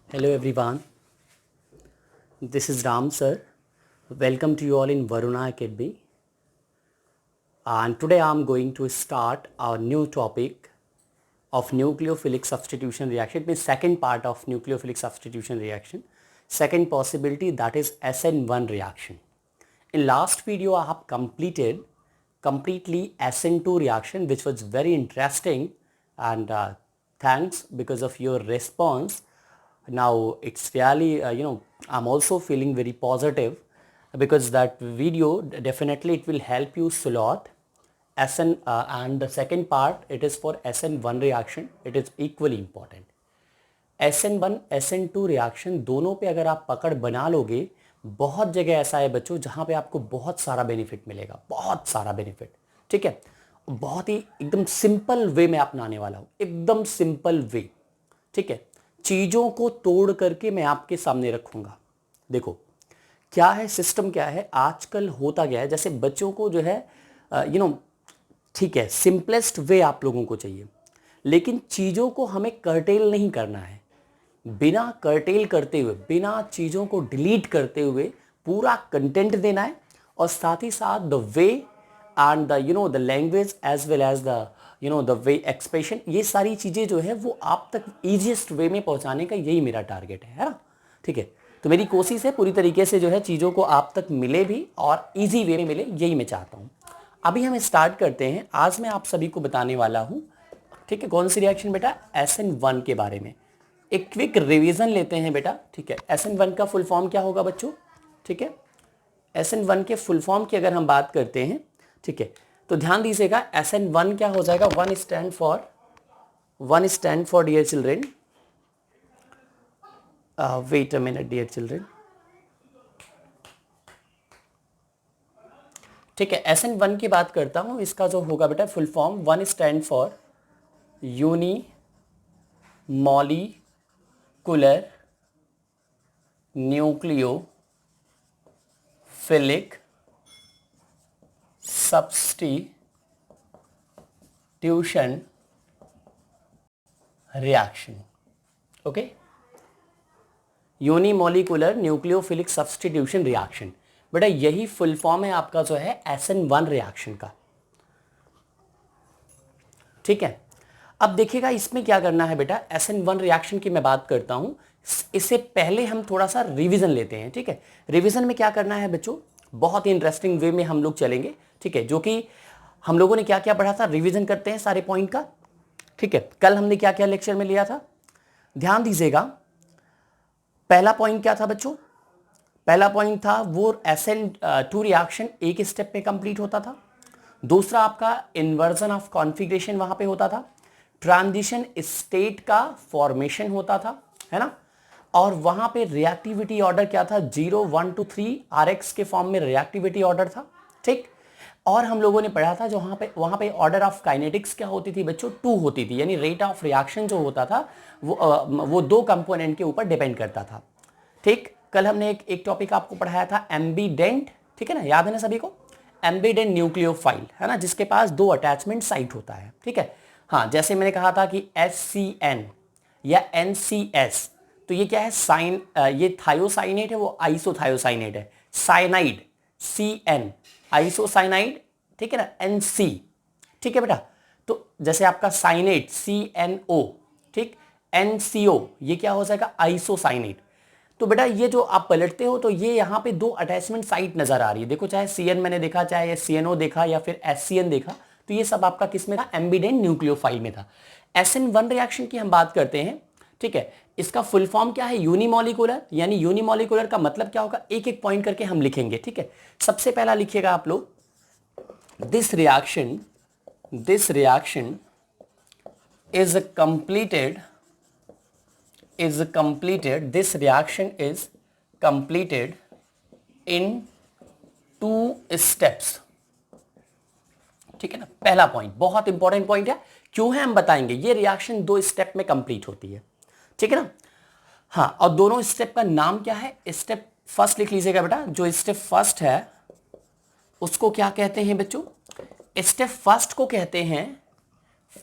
Hello everyone, this is Ram sir. Welcome to you all in Varuna Academy. And today I am going to start our new topic of nucleophilic substitution reaction. It means second part of nucleophilic substitution reaction. Second possibility, that is SN1 reaction. In last video I have completely SN2 reaction, which was very interesting, and thanks because of your response. Now it's really I'm also feeling very positive because that video definitely it will help you a lot. And the second part, it is for SN1 reaction. It is equally important. SN1 SN2 reaction दोनों पे अगर आप पकड़ बना लोगे, बहुत जगह ऐसा है बच्चों जहां पे आपको बहुत सारा बेनिफिट मिलेगा, बहुत सारा बेनिफिट. ठीक है, बहुत ही एकदम सिंपल वे में अपनाने वाला हूं, एकदम सिंपल वे. ठीक है, चीजों को तोड़ करके मैं आपके सामने रखूंगा. देखो क्या है सिस्टम, क्या है आजकल होता गया है. जैसे बच्चों को जो है ठीक है, सिंपलेस्ट वे आप लोगों को चाहिए, लेकिन चीजों को हमें कर्टेल नहीं करना है. बिना कर्टेल करते हुए, बिना चीजों को डिलीट करते हुए पूरा कंटेंट देना है, और साथ ही साथ the way and the language as well as the way expression, ये सारी चीजें जो है वो आप तक इजीएस्ट वे में पहुंचाने का यही मेरा टारगेट है ना. ठीक है, तो मेरी कोशिश है पूरी तरीके से जो है चीजों को आप तक मिले भी और इजी वे में मिले, यही मैं चाहता हूं. अभी हम स्टार्ट करते हैं. आज मैं आप सभी को बताने वाला हूं, ठीक है, कौन सी रिएक्शन बेटा, SN1 के बारे में. एक क्विक रिवीजन लेते हैं बेटा. ठीक है, SN1 का फुल फॉर्म क्या होगा बच्चों. ठीक है, SN1 के फुल फॉर्म की अगर हम बात करते हैं, ठीक है, तो ध्यान दीजिएगा. SN1 क्या हो जाएगा, one stand for dear children, wait a minute dear children. ठीक है, SN1 की बात करता हूं. इसका जो होगा बेटा full form, one stand for unimolecular nucleophilic substitution reaction. Okay, unimolecular nucleophilic substitution reaction. बेटा यही फुल फॉर्म है आपका जो है SN1 रिएक्शन का. ठीक है, अब देखिएगा इसमें क्या करना है बेटा. SN1 रिएक्शन की मैं बात करता हूं, इससे पहले हम थोड़ा सा रिवीजन लेते हैं. ठीक है, रिवीजन में क्या करना है बच्चों, बहुत ही इंटरेस्टिंग वे में हम लोग चलेंगे. ठीक है, जो कि हम लोगों ने क्या क्या पढ़ा था, रिवीजन करते हैं सारे पॉइंट का. ठीक है, कल हमने क्या क्या लेक्चर में लिया था, ध्यान दीजिएगा. पहला पॉइंट क्या था बच्चों, पहला पॉइंट था वो SN2 रिएक्शन एक स्टेप में कंप्लीट होता था. दूसरा आपका इन्वर्जन ऑफ कॉन्फ़िगरेशन वहां पे होता था. ट्रांजिशन स्टेट का फॉर्मेशन होता था, है ना. और वहां पे रिएक्टिविटी ऑर्डर क्या था, 0 1 2 3 RX के फॉर्म में रिएक्टिविटी ऑर्डर था. ठीक, और हम लोगों ने पढ़ा था जो वहां पे ऑर्डर ऑफ काइनेटिक्स क्या होती थी बच्चों, 2 होती थी. यानी रेट ऑफ रिएक्शन जो होता था वो दो कंपोनेंट के ऊपर डिपेंड करता था. ठीक, कल हमने एक टॉपिक आपको पढ़ाया था एम्बीडेंट. ठीक है ना, याद है ना सभी को, एम्बीडेंट न्यूक्लियोफाइल, है ना, जिसके पास 2 अटैचमेंट साइट होता है. ठीक है, हाँ, जैसे मैंने कहा था कि SCN या NCS, तो ये क्या है, ये थायोसाइनेट है, वो आइसोथायोसाइनेट है. साइनाइड CN, आइसोसाइनाइड, ठीक है ना, NC. ठीक है बेटा, तो जैसे आपका साइनेट CNO, ठीक, NCO, ये क्या हो जाएगा, आइसोसाइनेट. तो बेटा ये जो आप पलटते हो तो ये यहाँ पे 2 अटैचमेंट साइट नजर आ रही है. देखो, चाहे CN मैंने देखा, चाहे CNO देखा या फिर SCN देखा, तो ये सब आपका किस में था, एम्बीडेंट न्यूक्लियोफाइल में था. SN1 रिएक्शन की हम बात करते हैं. ठीक है, इसका फुल फॉर्म क्या है, यूनिमोलिकुलर. यानी यूनिमोलिकुलर का मतलब क्या होगा, एक एक पॉइंट करके हम लिखेंगे. ठीक है, सबसे पहला लिखिएगा आप लोग, this reaction is completed, this reaction is completed in 2 steps. ठीक है ना, पहला पॉइंट बहुत इंपॉर्टेंट पॉइंट है. क्यों है हम बताएंगे. ये रिएक्शन 2 स्टेप में कंप्लीट होती है. ठीक है ना, हाँ, और दोनों स्टेप का नाम क्या है, स्टेप फर्स्ट लिख लीजिएगा बेटा. जो स्टेप फर्स्ट है उसको क्या कहते हैं बच्चों, स्टेप फर्स्ट को कहते हैं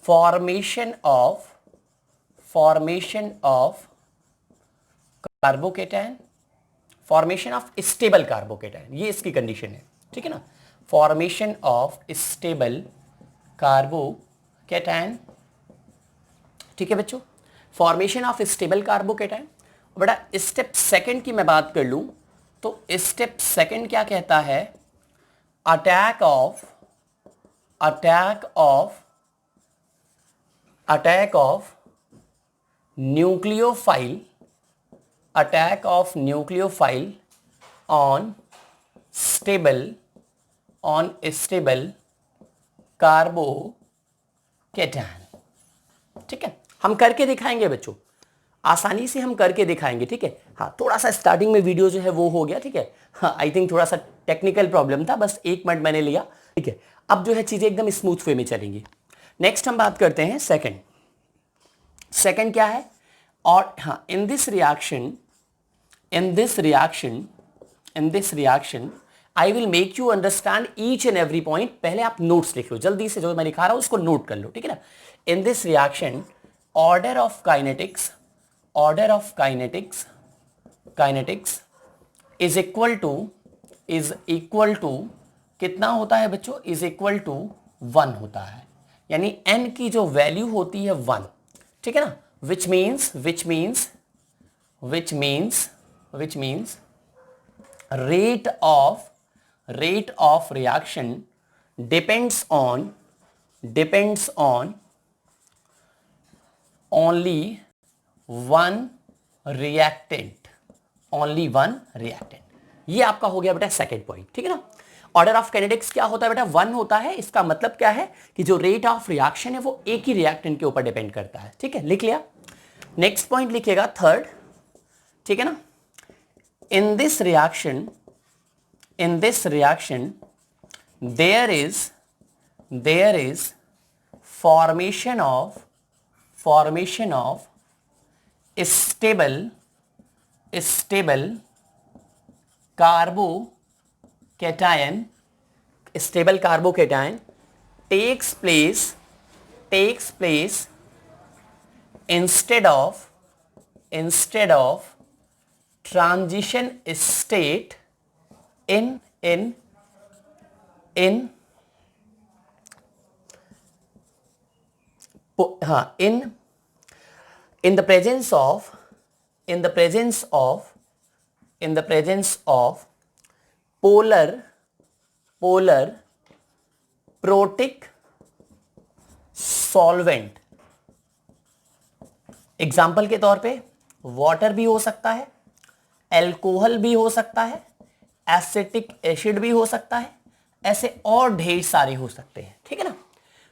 formation of carbocation, formation of stable carbocation, ये इसकी कंडीशन है, ठीक है ना, फॉर्मेशन ऑफ स्टेबल कार्बोकेटायन, ठीक है बच्चों, फॉर्मेशन ऑफ स्टेबल कार्बोकेटायन। बेटा स्टेप सेकंड की मैं बात कर लूं तो स्टेप सेकंड क्या कहता है, attack of nucleophile, attack of nucleophile on stable carbocation, ठीक है, हम करके दिखाएंगे बच्चों, आसानी से हम करके दिखाएंगे, ठीक है। हाँ, थोड़ा सा स्टार्टिंग में वीडियो जो है वो हो गया, ठीक है, हाँ आई थिंक थोड़ा सा टेक्निकल प्रॉब्लम था, बस 1 मिनट मैंने लिया, ठीक है। अब जो है चीजें एकदम स्मूथ वे में चलेंगी। नेक्स्ट हम बात करते हैं सेकंड क्या है, और हाँ, इन this reaction I will make you understand each and every point. पहले आप नोट्स लिख लो जल्दी से, जो मैं लिखा रहा हूं उसको नोट कर लो, ठीक है ना। In this reaction order of kinetics is equal to कितना होता है बच्चों, इज इक्वल टू 1 होता है, यानी n की जो वैल्यू होती है 1, ठीक है ना, which means rate of reaction depends on only one reactant, ये आपका हो गया बेटा सेकेंड पॉइंट, ठीक है ना। ऑर्डर ऑफ काइनेटिक्स क्या होता है बेटा, 1 होता है, इसका मतलब क्या है कि जो रेट ऑफ रिएक्शन है वो एक ही रिएक्टेंट के ऊपर डिपेंड करता है, ठीक है, लिख लिया। नेक्स्ट पॉइंट लिखिएगा थर्ड, ठीक है ना, in this reaction there is formation of stable carbocation takes place instead of transition state in the presence of polar protic solvent। Example के तौर पे वाटर भी हो सकता है, एल्कोहल भी हो सकता है, एसिटिक एसिड भी हो सकता है, ऐसे और ढेर सारे हो सकते हैं, ठीक है ना।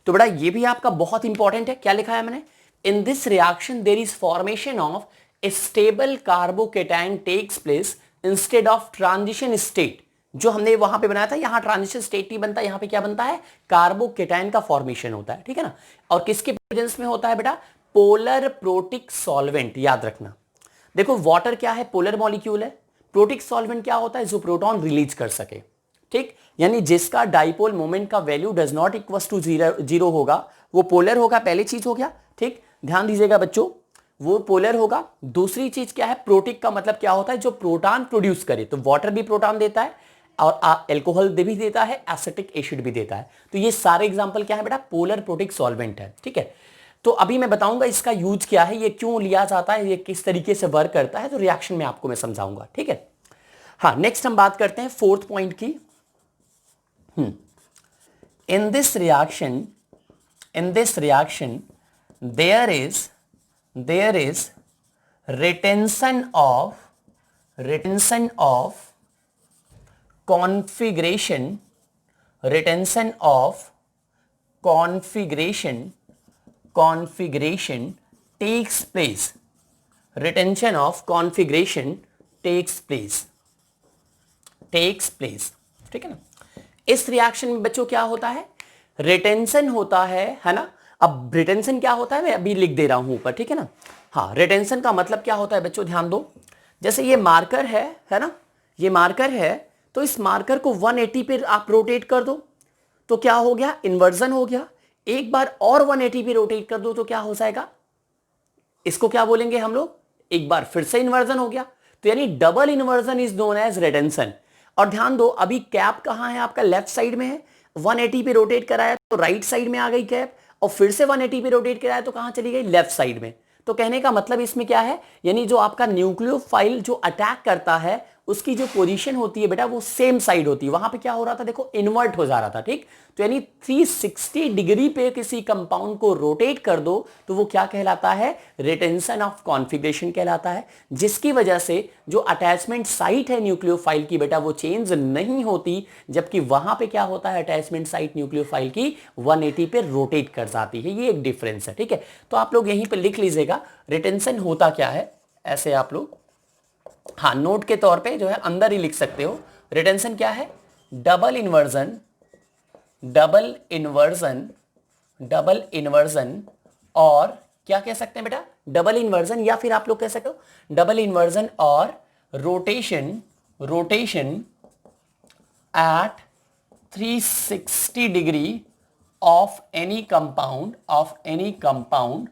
तो बेटा ये भी आपका बहुत इंपॉर्टेंट है, क्या लिखा है मैंने, in this reaction there is formation of a stable carbocation takes place instead of transition state. जो हमने वहां पे बनाया था, यहां ट्रांजिशन स्टेट नहीं बनता, यहां पे क्या बनता है, कार्बोकेटायन का फॉर्मेशन होता है, ठीक है ना। और किसके प्रेजेंस में होता है बेटा, पोलर प्रोटिक सॉल्वेंट, याद रखना। देखो वाटर क्या है, पोलर मॉलिक्यूल है, प्रोटिक सॉल्वेंट क्या होता है, जो प्रोटॉन रिलीज कर सके, ठीक, यानी जिसका डाइपोल मोमेंट का value does not equal to 0 होगा, वो पोलर होगा, पहली चीज हो गया, ठीक, ध्यान दीजिएगा बच्चों, वो पोलर होगा। दूसरी चीज क्या है, प्रोटिक का मतलब क्या होता है, जो प्रोटॉन प्रोड्यूस करे, तो वाटर भी प्रोटॉन देता है और एल्कोहल भी देता है, एसिटिक एसिड भी देता है। तो ये सारे एग्जांपल क्या है बेटा, पोलर प्रोटिक सॉल्वेंट है, ठीक है। तो अभी मैं बताऊंगा इसका यूज क्या है, ये क्यों लिया जाता है, ये किस तरीके से वर्क करता है, तो रिएक्शन में आपको मैं समझाऊंगा, ठीक है। हाँ, नेक्स्ट हम बात करते हैं फोर्थ पॉइंट की। In this reaction there is retention of configuration takes place, retention of configuration takes place, ठीक है ना। इस रिएक्शन में बच्चों क्या होता है, रिटेंशन होता है ना। अब रिटेंशन क्या होता है मैं अभी लिख दे रहा हूं ऊपर, ठीक है ना। हाँ, रिटेंशन का मतलब क्या होता है बच्चों, ध्यान दो, जैसे ये मार्कर है ना, ये मार्कर है, तो इस मार्कर को 180 पे आप रोटेट कर दो तो क्या हो गया, इन्वर्जन हो गया। एक बार और 180 पे रोटेट कर दो तो क्या हो जाएगा, इसको क्या बोलेंगे हम लोग, एक बार फिर से इन्वर्जन हो गया। तो यानी double inversion is known as retention. और ध्यान दो, अभी कैप कहां है आपका, लेफ्ट साइड में है, 180 पे रोटेट कराया तो राइट साइड में आ गई कैप, और फिर से 180 पे रोटेट कराया तो कहां चली गई, लेफ्ट साइड में। तो कहने का मतलब इसमें क्या है, यानी जो आपका न्यूक्लियोफाइल जो अटैक करता है उसकी जो पोजीशन होती है बेटा वो सेम साइड होती है। वहां पे क्या हो रहा था, देखो इन्वर्ट हो जा रहा था, ठीक। तो यानी 360 डिग्री पे किसी कंपाउंड को रोटेट कर दो तो वो क्या कहलाता है, रिटेंशन ऑफ कॉन्फ़िगरेशन कहलाता है, जिसकी वजह से जो अटैचमेंट साइट है न्यूक्लियोफाइल की बेटा वो चेंज नहीं होती, जबकि वहां पे क्या होता है, अटैचमेंट साइट न्यूक्लियोफाइल की 180 पे रोटेट कर जाती है। ये एक डिफरेंस है, ठीक है। तो आप लोग यहीं पे लिख लीजिएगा रिटेंशन होता क्या है, ऐसे आप लोग हाँ नोट के तौर पे जो है अंदर ही लिख सकते हो। रिटेंशन क्या है, double inversion, double inversion, double inversion, और क्या कह सकते हैं बेटा, डबल इन्वर्जन, या फिर आप लोग कह सकते हो डबल इन्वर्जन और rotation, rotation at 360 degree of any compound, of any compound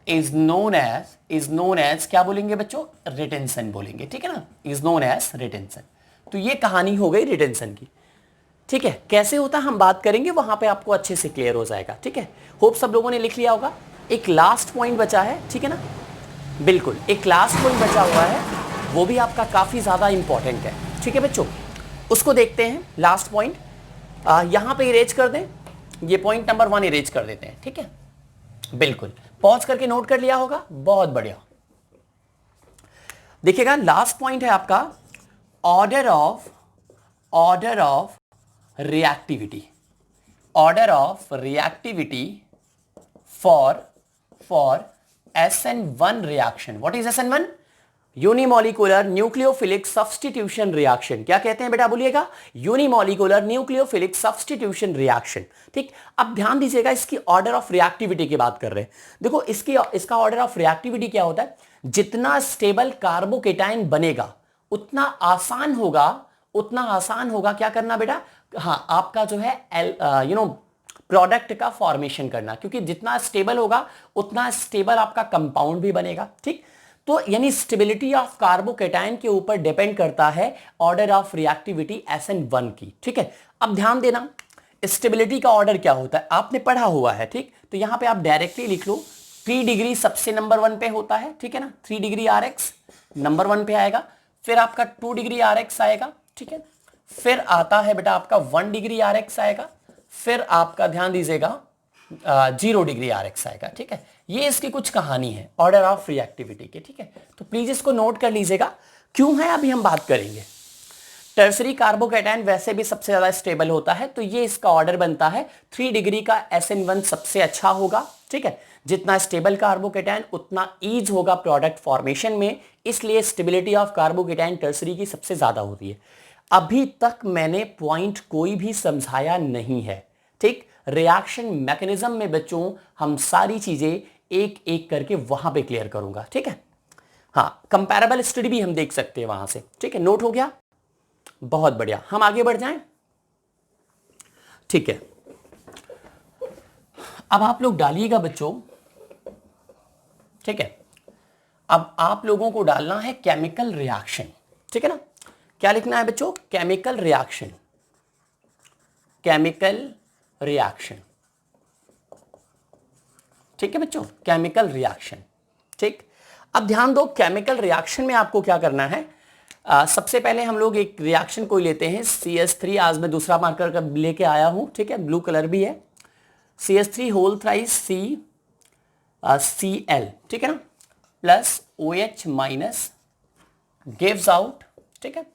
is known as क्या बोलेंगे बच्चों, रिटेंशन बोलेंगे, ठीक है ना, इज नोन एज रिटेंशन। तो ये कहानी हो गई रिटेंशन की, ठीक है। कैसे होता हम बात करेंगे, वहां पे आपको अच्छे से क्लियर हो जाएगा, ठीक है। होप सब लोगों ने लिख लिया होगा। एक लास्ट पॉइंट बचा है, ठीक है ना, बिल्कुल एक लास्ट पॉइंट बचा हुआ है, वो भी आपका काफी ज्यादा इंपॉर्टेंट है, ठीक है बच्चों। उसको देखते हैं, लास्ट पॉइंट यहां पे इरेज कर दें, ये पॉइंट नंबर 1 इरेज कर देते हैं, ठीक है। बिल्कुल पॉज करके नोट कर लिया होगा, बहुत बढ़िया। देखिएगा लास्ट पॉइंट है आपका order of reactivity, order of reactivity for SN1 reaction. What is SN1? Unimolecular nucleophilic substitution reaction. क्या कहते हैं बेटा, बोलिएगा, यूनिमॉलिक्यूलर न्यूक्लियोफिलिक सब्स्टिट्यूशन रिएक्शन, ठीक। अब ध्यान दीजिएगा, इसकी ऑर्डर ऑफ रिएक्टिविटी की बात कर रहे हैं। देखो इसका ऑर्डर ऑफ रिएक्टिविटी क्या होता है, जितना स्टेबल कार्बोकेटाइन बनेगा उतना आसान होगा क्या करना बेटा, हाँ आपका जो है प्रोडक्ट का फॉर्मेशन करना, क्योंकि जितना स्टेबल होगा उतना स्टेबल आपका कंपाउंड भी बनेगा, ठीक। तो यानी स्टेबिलिटी ऑफ कार्बोकेटाइन के ऊपर डिपेंड करता है ऑर्डर ऑफ रिएक्टिविटी SN1 की, ठीक है। अब ध्यान देना, स्टेबिलिटी का ऑर्डर क्या होता है आपने पढ़ा हुआ है, ठीक। तो यहां पे आप डायरेक्टली लिख लो, 3 डिग्री सबसे नंबर 1 पे होता है, ठीक है ना, 3 डिग्री RX नंबर 1 पे आएगा, फिर आपका 2 डिग्री RX आएगा, ठीक है, फिर आता है बेटा आपका 1 डिग्री RX आएगा, फिर आपका ध्यान दीजिएगा 0 डिग्री RX आएगा, ठीक है। ये इसकी कुछ कहानी है ऑर्डर ऑफ रिएक्टिविटी के, ठीक है। तो प्लीज इसको नोट कर लीजिएगा, क्यों है अभी हम बात करेंगे। टर्सरी कार्बोकेटाइन वैसे भी सबसे ज्यादा स्टेबल होता है, तो ये इसका ऑर्डर बनता है 3 डिग्री का SN1 सबसे अच्छा होगा, ठीक है। जितना स्टेबल कार्बोकेटाइन उतना ईज होगा प्रोडक्ट फॉर्मेशन में, इसलिए स्टेबिलिटी ऑफ कार्बोकेटाइन टर्सरी की सबसे ज्यादा होती है। अभी तक मैंने पॉइंट कोई भी समझाया नहीं है, ठीक। रिएक्शन मैकेनिज्म में बच्चों हम सारी चीजें एक एक करके वहां पे क्लियर करूंगा, ठीक है। हाँ कंपैरेबल स्टडी भी हम देख सकते हैं वहां से, ठीक है। नोट हो गया, बहुत बढ़िया। हम आगे बढ़ जाएं, ठीक है। अब आप लोग डालिएगा बच्चों, ठीक है। अब आप लोगों को डालना है केमिकल रिएक्शन, ठीक है ना। क्या लिखना है बच्चों, केमिकल रिएक्शन, केमिकल रिएक्शन, ठीक है बच्चों, केमिकल रिएक्शन, ठीक। अब ध्यान दो, केमिकल रिएक्शन में आपको क्या करना है, सबसे पहले हम लोग एक रिएक्शन को लेते हैं CH3, आज मैं दूसरा मार्कर लेके आया हूं, ठीक है, ब्लू कलर भी है, CH3 होल थ्राइस Cl, ठीक है ना, plus OH minus gives out, ठीक है।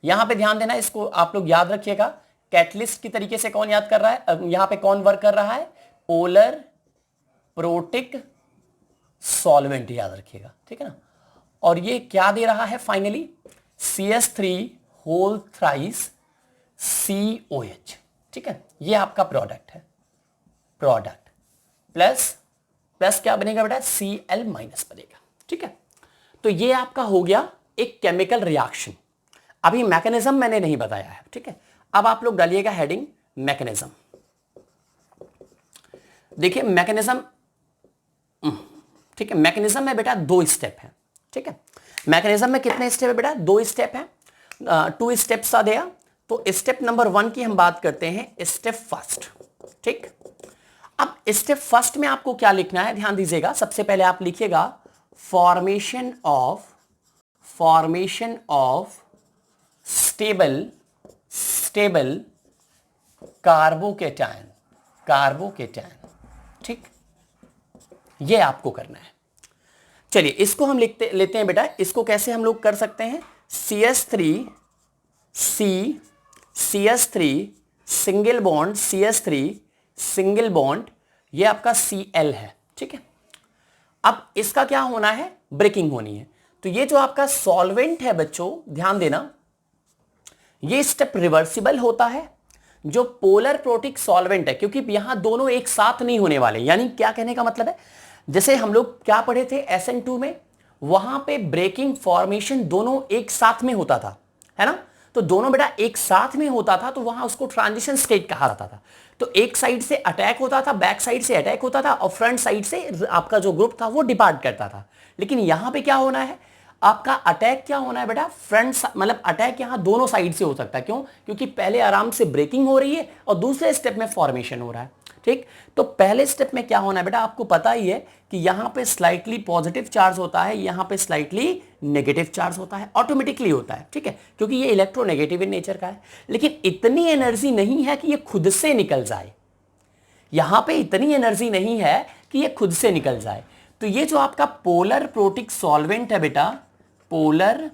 यहां पे ध्यान देना, इसको आप लोग याद रखिएगा, कैटलिस्ट की तरीके से कौन याद कर रहा है, यहां पे कौन वर्क कर रहा है, पोलर प्रोटिक सॉल्वेंट, याद रखिएगा, ठीक है ना। और ये क्या दे रहा है finally, CH3 whole thrice COH, ठीक है। ये आपका प्रोडक्ट है, प्रोडक्ट प्लस प्लस क्या बनेगा बेटा, Cl माइनस बनेगा, ठीक है। तो ये आपका हो गया एक केमिकल रिएक्शन। अभी मैकेनिज्म मैंने नहीं बताया है, ठीक है। अब आप लोग डालिएगा हेडिंग मैकेनिज्म। देखिए मैकेनिज्म, ठीक है, मैकेनिज्म में बेटा 2 स्टेप है, ठीक है। मैकेनिज्म में कितने स्टेप है बेटा? 2 स्टेप है, 2 स्टेप्स आ गया। तो स्टेप नंबर 1 की हम बात करते हैं, स्टेप फर्स्ट। ठीक, अब स्टेप फर्स्ट में आपको क्या लिखना है, ध्यान दीजिएगा। सबसे पहले आप लिखिएगा फॉर्मेशन ऑफ स्टेबल कार्बोकेटायन। ठीक, ये आपको करना है। चलिए इसको हम लेते हैं बेटा। इसको कैसे हम लोग कर सकते हैं? CH3 single bond, CH3 single bond, ये आपका Cl है। ठीक है, अब इसका क्या होना है? ब्रेकिंग होनी है। तो ये जो आपका सॉल्वेंट है बच्चों, ध्यान देना, ये स्टेप रिवर्सिबल होता है। जो पोलर प्रोटिक सॉल्वेंट है, क्योंकि यहां दोनों एक साथ नहीं होने वाले, यानी क्या कहने का मतलब है, जैसे हम लोग क्या पढ़े थे SN2 में, वहां पे ब्रेकिंग फॉर्मेशन दोनों एक साथ में होता था, है ना? तो दोनों बेटा एक साथ में होता था, तो वहां उसको ट्रांजिशन स्टेट कहा जाता था। तो एक साइड से अटैक होता था, बैक साइड से अटैक होता था, और फ्रंट साइड से आपका जो ग्रुप था वो डिपार्ट करता था। लेकिन यहां पे क्या होना है, आपका अटैक क्या होना है बेटा? फ्रंट, मतलब अटैक यहां दोनों साइड से हो सकता है। क्यों? क्योंकि पहले आराम से ब्रेकिंग हो रही है और दूसरे स्टेप में फॉर्मेशन हो रहा है। ठीक, तो पहले स्टेप में क्या होना है बेटा? आपको पता ही है कि यहां पे स्लाइटली पॉजिटिव चार्ज होता है, यहां पे स्लाइटली नेगेटिव चार्ज होता है, ऑटोमेटिकली होता है। ठीक है, क्योंकि ये इलेक्ट्रोनेगेटिव इन नेचर का है। लेकिन इतनी एनर्जी नहीं है कि ये खुद से निकल जाए। यहां पे इतनी एनर्जी नहीं है कि ये खुद से निकल जाए। तो ये जो आपका पोलर प्रोटिक सॉल्वेंट है बेटा, पोलर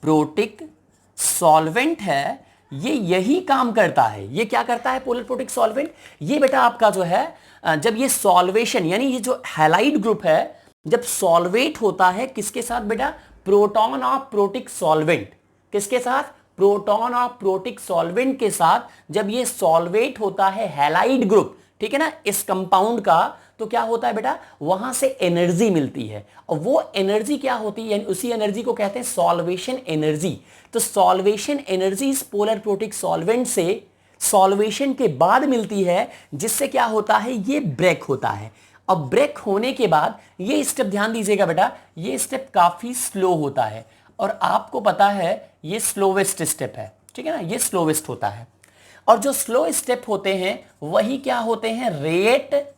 प्रोटिक सॉल्वेंट है, ये यही काम करता है। ये क्या करता है पोलर प्रोटिक सॉल्वेंट? ये बेटा आपका जो है, जब ये सॉल्वेशन, यानी ये जो हैलाइड ग्रुप है, जब सॉल्वेट होता है किसके साथ बेटा? Proton of protic solvent. किसके साथ? प्रोटॉन ऑफ प्रोटिक सॉल्वेंट के साथ जब ये सॉल्वेट होता है हैलाइड ग्रुप, ठीक है ना, इस कंपाउंड का, तो क्या होता है बेटा? वहां से एनर्जी मिलती है। और वो एनर्जी क्या होती है? यानी उसी एनर्जी को कहते हैं सॉल्वेशन एनर्जी। तो सॉल्वेशन एनर्जी इस पोलर प्रोटिक सॉल्वेंट से सॉल्वेशन के बाद मिलती है, जिससे क्या होता है? ये ब्रेक होता है। अब ब्रेक होने के बाद ये स्टेप, ध्यान दीजिएगा बेटा, ये स्टेप काफी स्लो होता है। और आपको पता है ये स्लोवेस्ट स्टेप है। ठीक है ना, ये स्लोवेस्ट होता है। और जो स्लो स्टेप होते हैं वही क्या होते हैं? रेट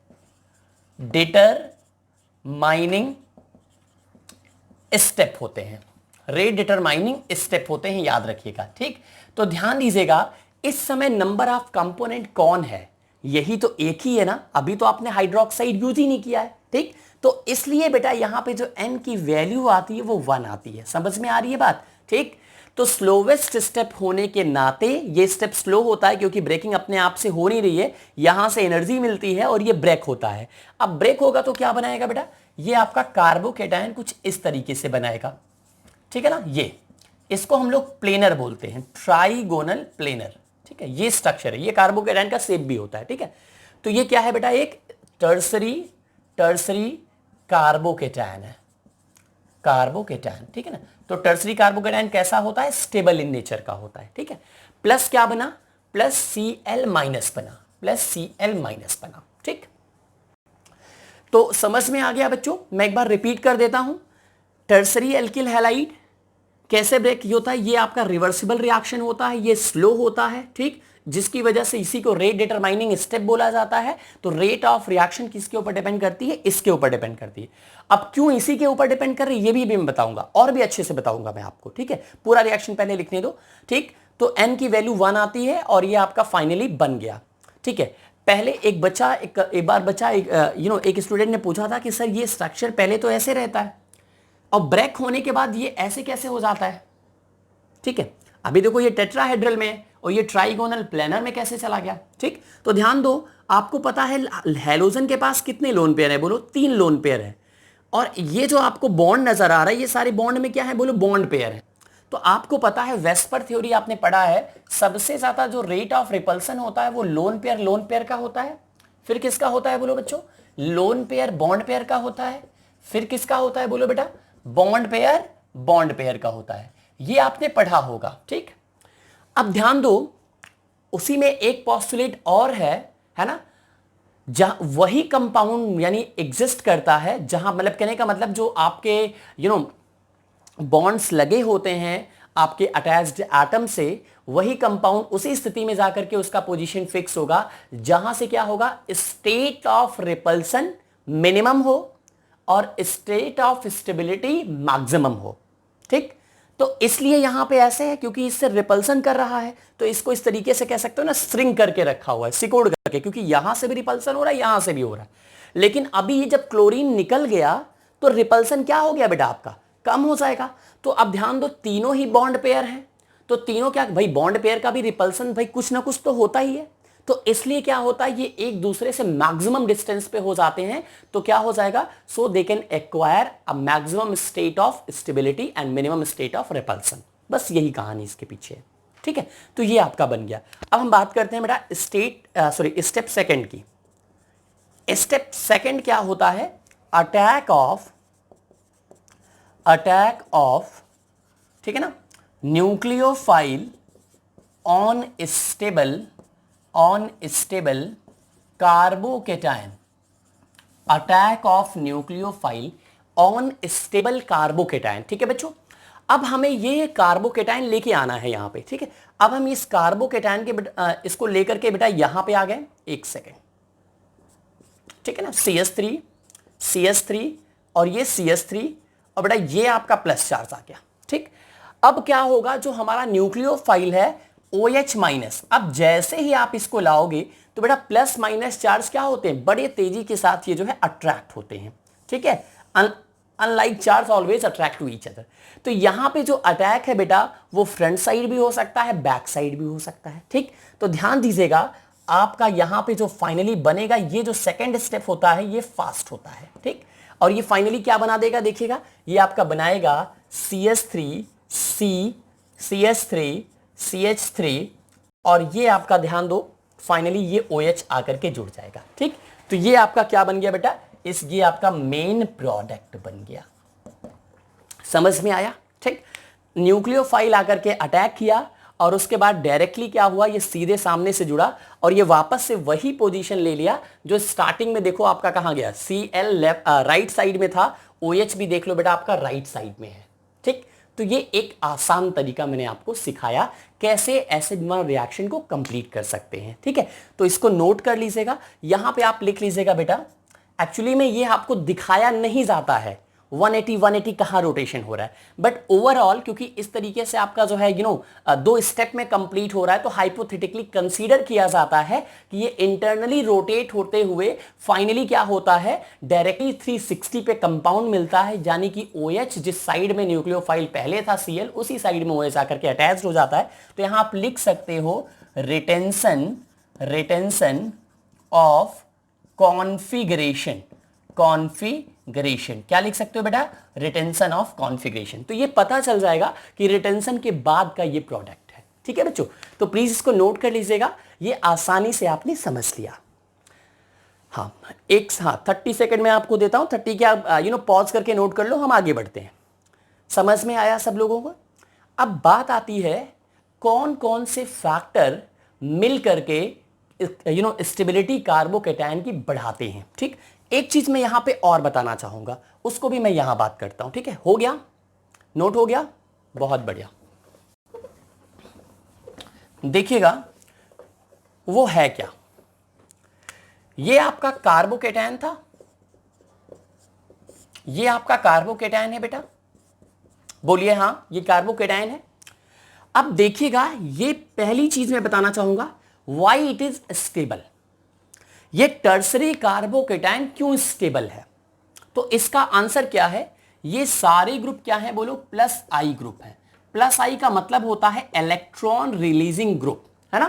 डिटरमाइनिंग स्टेप होते हैं। रेट डिटरमाइनिंग स्टेप होते हैं, याद रखिएगा। ठीक, तो ध्यान दीजिएगा, इस समय नंबर ऑफ कंपोनेंट कौन है? यही तो एक ही है ना। अभी तो आपने हाइड्रोक्साइड यूज ही नहीं किया है। ठीक, तो इसलिए बेटा यहां पे जो n की वैल्यू आती है वो 1 आती है। समझ में आ रही है बात? ठीक, तो स्लोवेस्ट स्टेप होने के नाते ये स्टेप स्लो होता है, क्योंकि ब्रेकिंग अपने आप से हो नहीं रही है, यहां से एनर्जी मिलती है और ये ब्रेक होता है। अब ब्रेक होगा तो क्या बनाएगा बेटा? ये आपका कार्बोकेटायन कुछ इस तरीके से बनाएगा। ठीक है ना, ये इसको हम लोग प्लेनर बोलते हैं, ट्राइगोनल प्लेनर। ठीक है, ये स्ट्रक्चर है, ये कार्बोकेटायन का शेप भी होता है। ठीक है, तो ये क्या है बेटा? एक टर्सरी कार्बोकेटायन है, कार्बोकेटायन। ठीक है ना, तो टर्सरी कार्बोकेटायन कैसा होता है? स्टेबल इन नेचर का होता है। ठीक है, प्लस क्या बना? प्लस Cl माइनस बना, प्लस Cl माइनस बना। ठीक, तो समझ में आ गया बच्चों? मैं एक बार रिपीट कर देता हूं। टर्सरी एल्किल हैलाइड कैसे ब्रेक होता है? ये आपका रिवर्सिबल रिएक्शन होता है, ये स्लो होता है। ठीक, जिसकी वजह से इसी को रेट डिटरमाइनिंग स्टेप बोला जाता है। तो रेट ऑफ रिएक्शन किसके ऊपर डिपेंड करती है? इसके ऊपर डिपेंड करती है। अब क्यों इसी के ऊपर डिपेंड कर रही है ये भी मैं बताऊंगा, और भी अच्छे से बताऊंगा मैं आपको। ठीक है, पूरा रिएक्शन पहले लिखने दो। ठीक, तो n की वैल्यू 1 आती है और ये आपका फाइनली बन गया। ठीक है, पहले एक स्टूडेंट ने पूछा था कि सर ये स्ट्रक्चर पहले तो ऐसे रहता है और ब्रेक होने के बाद ये ऐसे कैसे हो जाता है? ठीक है, अभी देखो ये टेट्राहेड्रल में और ये ट्राइगोनल प्लेनर में कैसे चला गया? ठीक, तो ध्यान दो, आपको पता है हैलोजन के पास कितने लोन पेयर है? बोलो 3 लोन पेयर है। और ये जो आपको बॉन्ड नजर आ रहा है, ये सारे बॉन्ड में क्या है? बोलो बॉन्ड पेयर है। तो आपको पता है वेस्पर थ्योरी आपने पढ़ा है, सबसे ज्यादा जो रेट ऑफ रिपल्सन होता है वो लोन पेयर का होता है। फिर किसका होता है? बोलो बच्चों, लोन पेयर बॉन्ड पेयर का होता है। फिर किसका होता है? बोलो बेटा, बॉन्ड पेयर का होता है। ये आपने पढ़ा होगा। ठीक, अब ध्यान दो, उसी में एक पॉस्टुलेट और है ना, जहां वही कंपाउंड यानी एग्जिस्ट करता है, जहां मतलब कहने का मतलब जो आपके बॉन्ड्स लगे होते हैं आपके अटैच्ड एटम से, वही कंपाउंड उसी स्थिति में जाकर के उसका पोजीशन फिक्स होगा जहां से क्या होगा, स्टेट ऑफ रिपल्सन मिनिमम हो और स्टेट ऑफ स्टेबिलिटी मैक्सिमम हो। ठीक, तो इसलिए यहां पे ऐसे है क्योंकि इससे रिपल्सन कर रहा है, तो इसको इस तरीके से कह सकते हो ना, स्ट्रिंग करके रखा हुआ है, सिकोड़ करके, क्योंकि यहां से भी रिपल्सन हो रहा है, यहां से भी हो रहा है। लेकिन अभी ये जब क्लोरीन निकल गया तो रिपल्सन क्या हो गया बेटा आपका, कम हो जाएगा। तो अब ध्यान दो, तीनों ही बॉन्ड पेयर हैं, तो तीनों क्या भाई, बॉन्ड पेयर का भी रिपल्सन भाई कुछ ना कुछ तो होता ही है, तो इसलिए क्या होता है, ये एक दूसरे से मैक्सिमम डिस्टेंस पे हो जाते हैं, तो क्या हो जाएगा, so they can acquire a maximum state of stability and minimum state of repulsion. बस यही कहानी इसके पीछे है। ठीक है, तो ये आपका बन गया। अब हम बात करते हैं बेटा स्टेप सेकंड की। स्टेप सेकंड क्या होता है, अटैक ऑफ, ठीक है ना, nucleophile on stable carbocation. Attack of nucleophile on stable carbocation. ठीक है बच्चों, अब हमें ये कार्बोकेटायन लेके आना है यहां पे। ठीक है, अब हम इस कार्बोकेटायन के इसको लेकर के बेटा यहां पे आ गए, एक सेकेंड, ठीक है ना, CH3 और ये CH3 और बेटा ये आपका प्लस चार्ज आ गया। ठीक, अब क्या होगा, जो हमारा न्यूक्लियोफाइल है OH माइनस, अब जैसे ही आप इसको लाओगे तो बेटा प्लस माइनस चार्ज क्या होते हैं, बड़े तेजी के साथ ये जो है अट्रैक्ट होते हैं। ठीक है, unlike charge always attract to each other. तो यहां पे जो अटैक है बेटा वो फ्रंट साइड भी हो सकता है, बैक साइड भी हो सकता है। ठीक, तो ध्यान दीजिएगा, आपका यहां पे जो फाइनली बनेगा, ये जो सेकंड स्टेप होता है ये फास्ट होता है। ठीक, और ये फाइनली क्या बना देगा, देखिएगा ये आपका बनाएगा CH3 और ये आपका ध्यान दो, फाइनली ये OH आकर के जुड़ जाएगा। ठीक, तो ये आपका क्या बन गया बेटा, ये आपका मेन प्रोडक्ट बन गया। समझ में आया। ठीक, न्यूक्लियोफाइल आकर के अटैक किया और उसके बाद डायरेक्टली क्या हुआ, ये सीधे सामने से जुड़ा और ये वापस से वही पोजीशन ले लिया जो स्टार्टिंग में देखो आपका कहां गया, Cl लेफ्ट राइट साइड में था, OH भी देख लो बेटा आपका राइट साइड में है। ठीक, तो ये एक आसान तरीका मैंने आपको सिखाया कैसे एसिड वन रिएक्शन को कंप्लीट कर सकते हैं। ठीक है, तो इसको नोट कर लीजिएगा, यहां पे आप लिख लीजिएगा बेटा, एक्चुअली में ये आपको दिखाया नहीं जाता है 180 कहाँ रोटेशन हो रहा है, बट ओवरऑल क्योंकि इस तरीके से आपका जो है दो स्टेप में कंप्लीट हो रहा है, तो हाइपोथेटिकली कंसीडर किया जाता है कि ये इंटरनली रोटेट होते हुए फाइनली क्या होता है, डायरेक्टली 360 पे कंपाउंड मिलता है, यानी कि OH जिस साइड में न्यूक्लियोफाइल पहले था Cl, उसी साइड में OH आकर के अटैच हो जाता है। तो यहां आप लिख सकते हो रिटेंशन ऑफ कॉन्फिगरेशन। क्या लिख सकते हो बेटा, रिटेंशन ऑफ कॉन्फिगरेशन। तो ये पता चल जाएगा कि रिटेंशन के बाद का ये प्रोडक्ट है। ठीक है बच्चों, तो प्लीज इसको नोट कर लीजिएगा, ये आसानी से आपने समझ लिया। हाँ 30 सेकंड में आपको देता हूं, 30 के आप पॉज करके नोट कर लो, हम आगे बढ़ते हैं। समझ में आया सब लोगों को। अब बात आती है कौन कौन से फैक्टर मिल करके स्टेबिलिटी कार्बोकेटायन की बढ़ाते हैं। ठीक, एक चीज मैं यहां पे और बताना चाहूंगा, उसको भी मैं यहां बात करता हूं। ठीक है, हो गया, नोट हो गया, बहुत बढ़िया। देखिएगा वो है क्या, ये आपका कार्बोकेटायन था, ये आपका कार्बोकेटायन है बेटा, बोलिए हां ये कार्बोकेटायन है। अब देखिएगा, ये पहली चीज मैं बताना चाहूंगा, व्हाई इट इज स्टेबल। ये टर्सरी कार्बोकेटायन क्यों स्टेबल है, तो इसका आंसर क्या है, ये सारे ग्रुप क्या है बोलो, प्लस आई ग्रुप है। प्लस आई का मतलब होता है इलेक्ट्रॉन रिलीजिंग ग्रुप, है ना।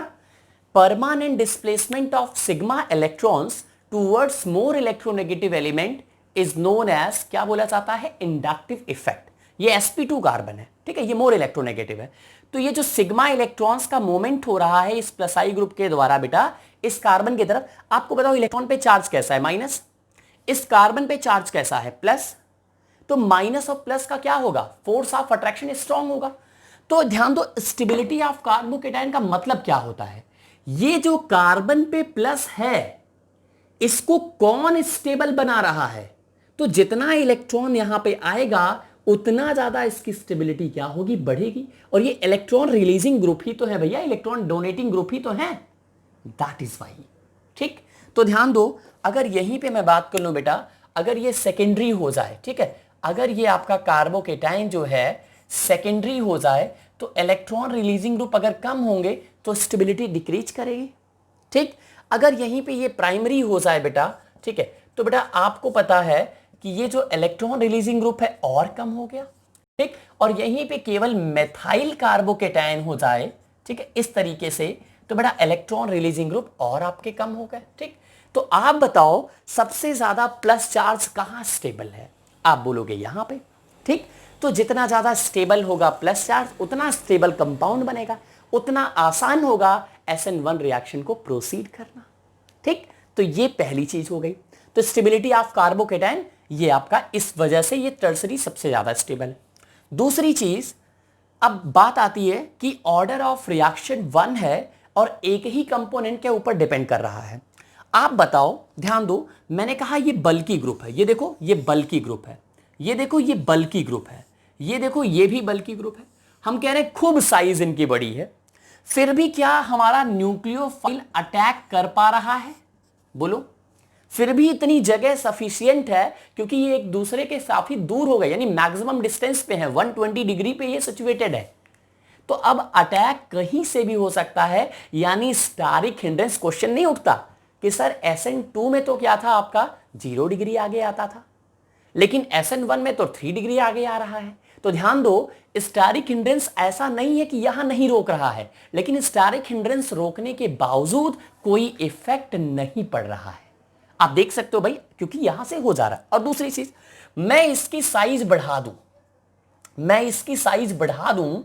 Permanent displacement of sigma electrons towards more electronegative element is known as, क्या बोला जाता है, इंडक्टिव इफेक्ट। ये sp2 कार्बन है, ठीक है, ये मोर इलेक्ट्रोनेगेटिव है। तो ये जो सिग्मा इलेक्ट्रॉन्स का मूवमेंट हो रहा है इस प्लस आई ग्रुप के द्वारा बेटा इस कार्बन की तरफ, आपको बताओ इलेक्ट्रॉन पे चार्ज कैसा है, माइनस, इस कार्बन पे चार्ज कैसा है, प्लस, तो माइनस और प्लस का क्या होगा, फोर्स ऑफ अट्रैक्शन स्ट्रांग होगा। तो ध्यान दो, स्टेबिलिटी ऑफ कार्बोकेटायन का मतलब क्या होता है, ये जो कार्बन पे प्लस है इसको कौन स्टेबल बना रहा है, तो जितना इलेक्ट्रॉन यहां पे आएगा उतना ज़्यादा इसकी स्टेबिलिटी क्या होगी, बढ़ेगी। और ये इलेक्ट्रॉन रिलीजिंग ग्रुप ही तो है भैया, इलेक्ट्रॉन डोनेटिंग ग्रुप ही तो है, दैट इज वाई। ठीक, तो ध्यान दो, अगर यहीं पे मैं बात कर लूं बेटा, अगर ये सेकेंडरी हो जाए, ठीक है, अगर ये आपका कार्बोकेटाइन जो है सेकेंडरी हो जाए तो इलेक्ट्रॉन रिलीजिंग ग्रुप अगर कम होंगे तो स्टेबिलिटी डिक्रीज करेगी। ठीक, अगर यहीं पे ये प्राइमरी हो जाए बेटा, ठीक है, तो बेटा आपको पता है कि ये जो इलेक्ट्रॉन रिलीजिंग ग्रुप है और कम हो गया। ठीक, और यहीं पे केवल मेथाइल कार्बोकेटाइन हो जाए, ठीक है, इस तरीके से, तो बेटा इलेक्ट्रॉन रिलीजिंग ग्रुप और आपके कम हो गए। ठीक, तो आप बताओ सबसे ज्यादा प्लस चार्ज कहां स्टेबल है, आप बोलोगे यहां पे। ठीक, तो जितना ज्यादा स्टेबल होगा प्लस चार्ज, उतना स्टेबल कंपाउंड बनेगा, उतना आसान होगा SN1 रिएक्शन को प्रोसीड करना। ठीक, तो ये पहली चीज हो गई। तो स्टेबिलिटी ऑफ कार्बोकेटाइन ये आपका इस वजह से ये टर्सरी सबसे ज्यादा स्टेबल है। दूसरी चीज, अब बात आती है कि ऑर्डर ऑफ रिएक्शन 1 है और एक ही कंपोनेंट के ऊपर डिपेंड कर रहा है। आप बताओ, ध्यान दो, मैंने कहा ये बल्की ग्रुप है, ये देखो ये बल्की ग्रुप है, ये देखो ये बल्की ग्रुप है, ये देखो ये भी बल्की ग्रुप है। हम कह रहे हैं खूब साइज इनकी बड़ी है, फिर भी क्या हमारा न्यूक्लियोफाइल अटैक कर पा रहा है, बोलो। फिर भी इतनी जगह सफिशिएंट है क्योंकि ये एक दूसरे के काफी दूर हो गए, यानी मैक्सिमम डिस्टेंस पे है, 120 डिग्री पे ये सिचुएटेड है। तो अब अटैक कहीं से भी हो सकता है, यानी स्टारिक हिंड्रेंस क्वेश्चन नहीं उठता कि सर SN2 में तो क्या था आपका 0 डिग्री आगे आता था, लेकिन SN1 में तो 3 डिग्री आगे आ रहा है। तो ध्यान दो, स्टारिक हिंड्रेंस ऐसा नहीं है कि यहां नहीं रोक रहा है, लेकिन स्टारिक हिंड्रेंस रोकने के बावजूद कोई इफेक्ट नहीं पड़ रहा है। आप देख सकते हो भाई, क्योंकि यहां से हो जा रहा है। और दूसरी चीज, मैं इसकी साइज बढ़ा दूं, मैं इसकी साइज बढ़ा दूं,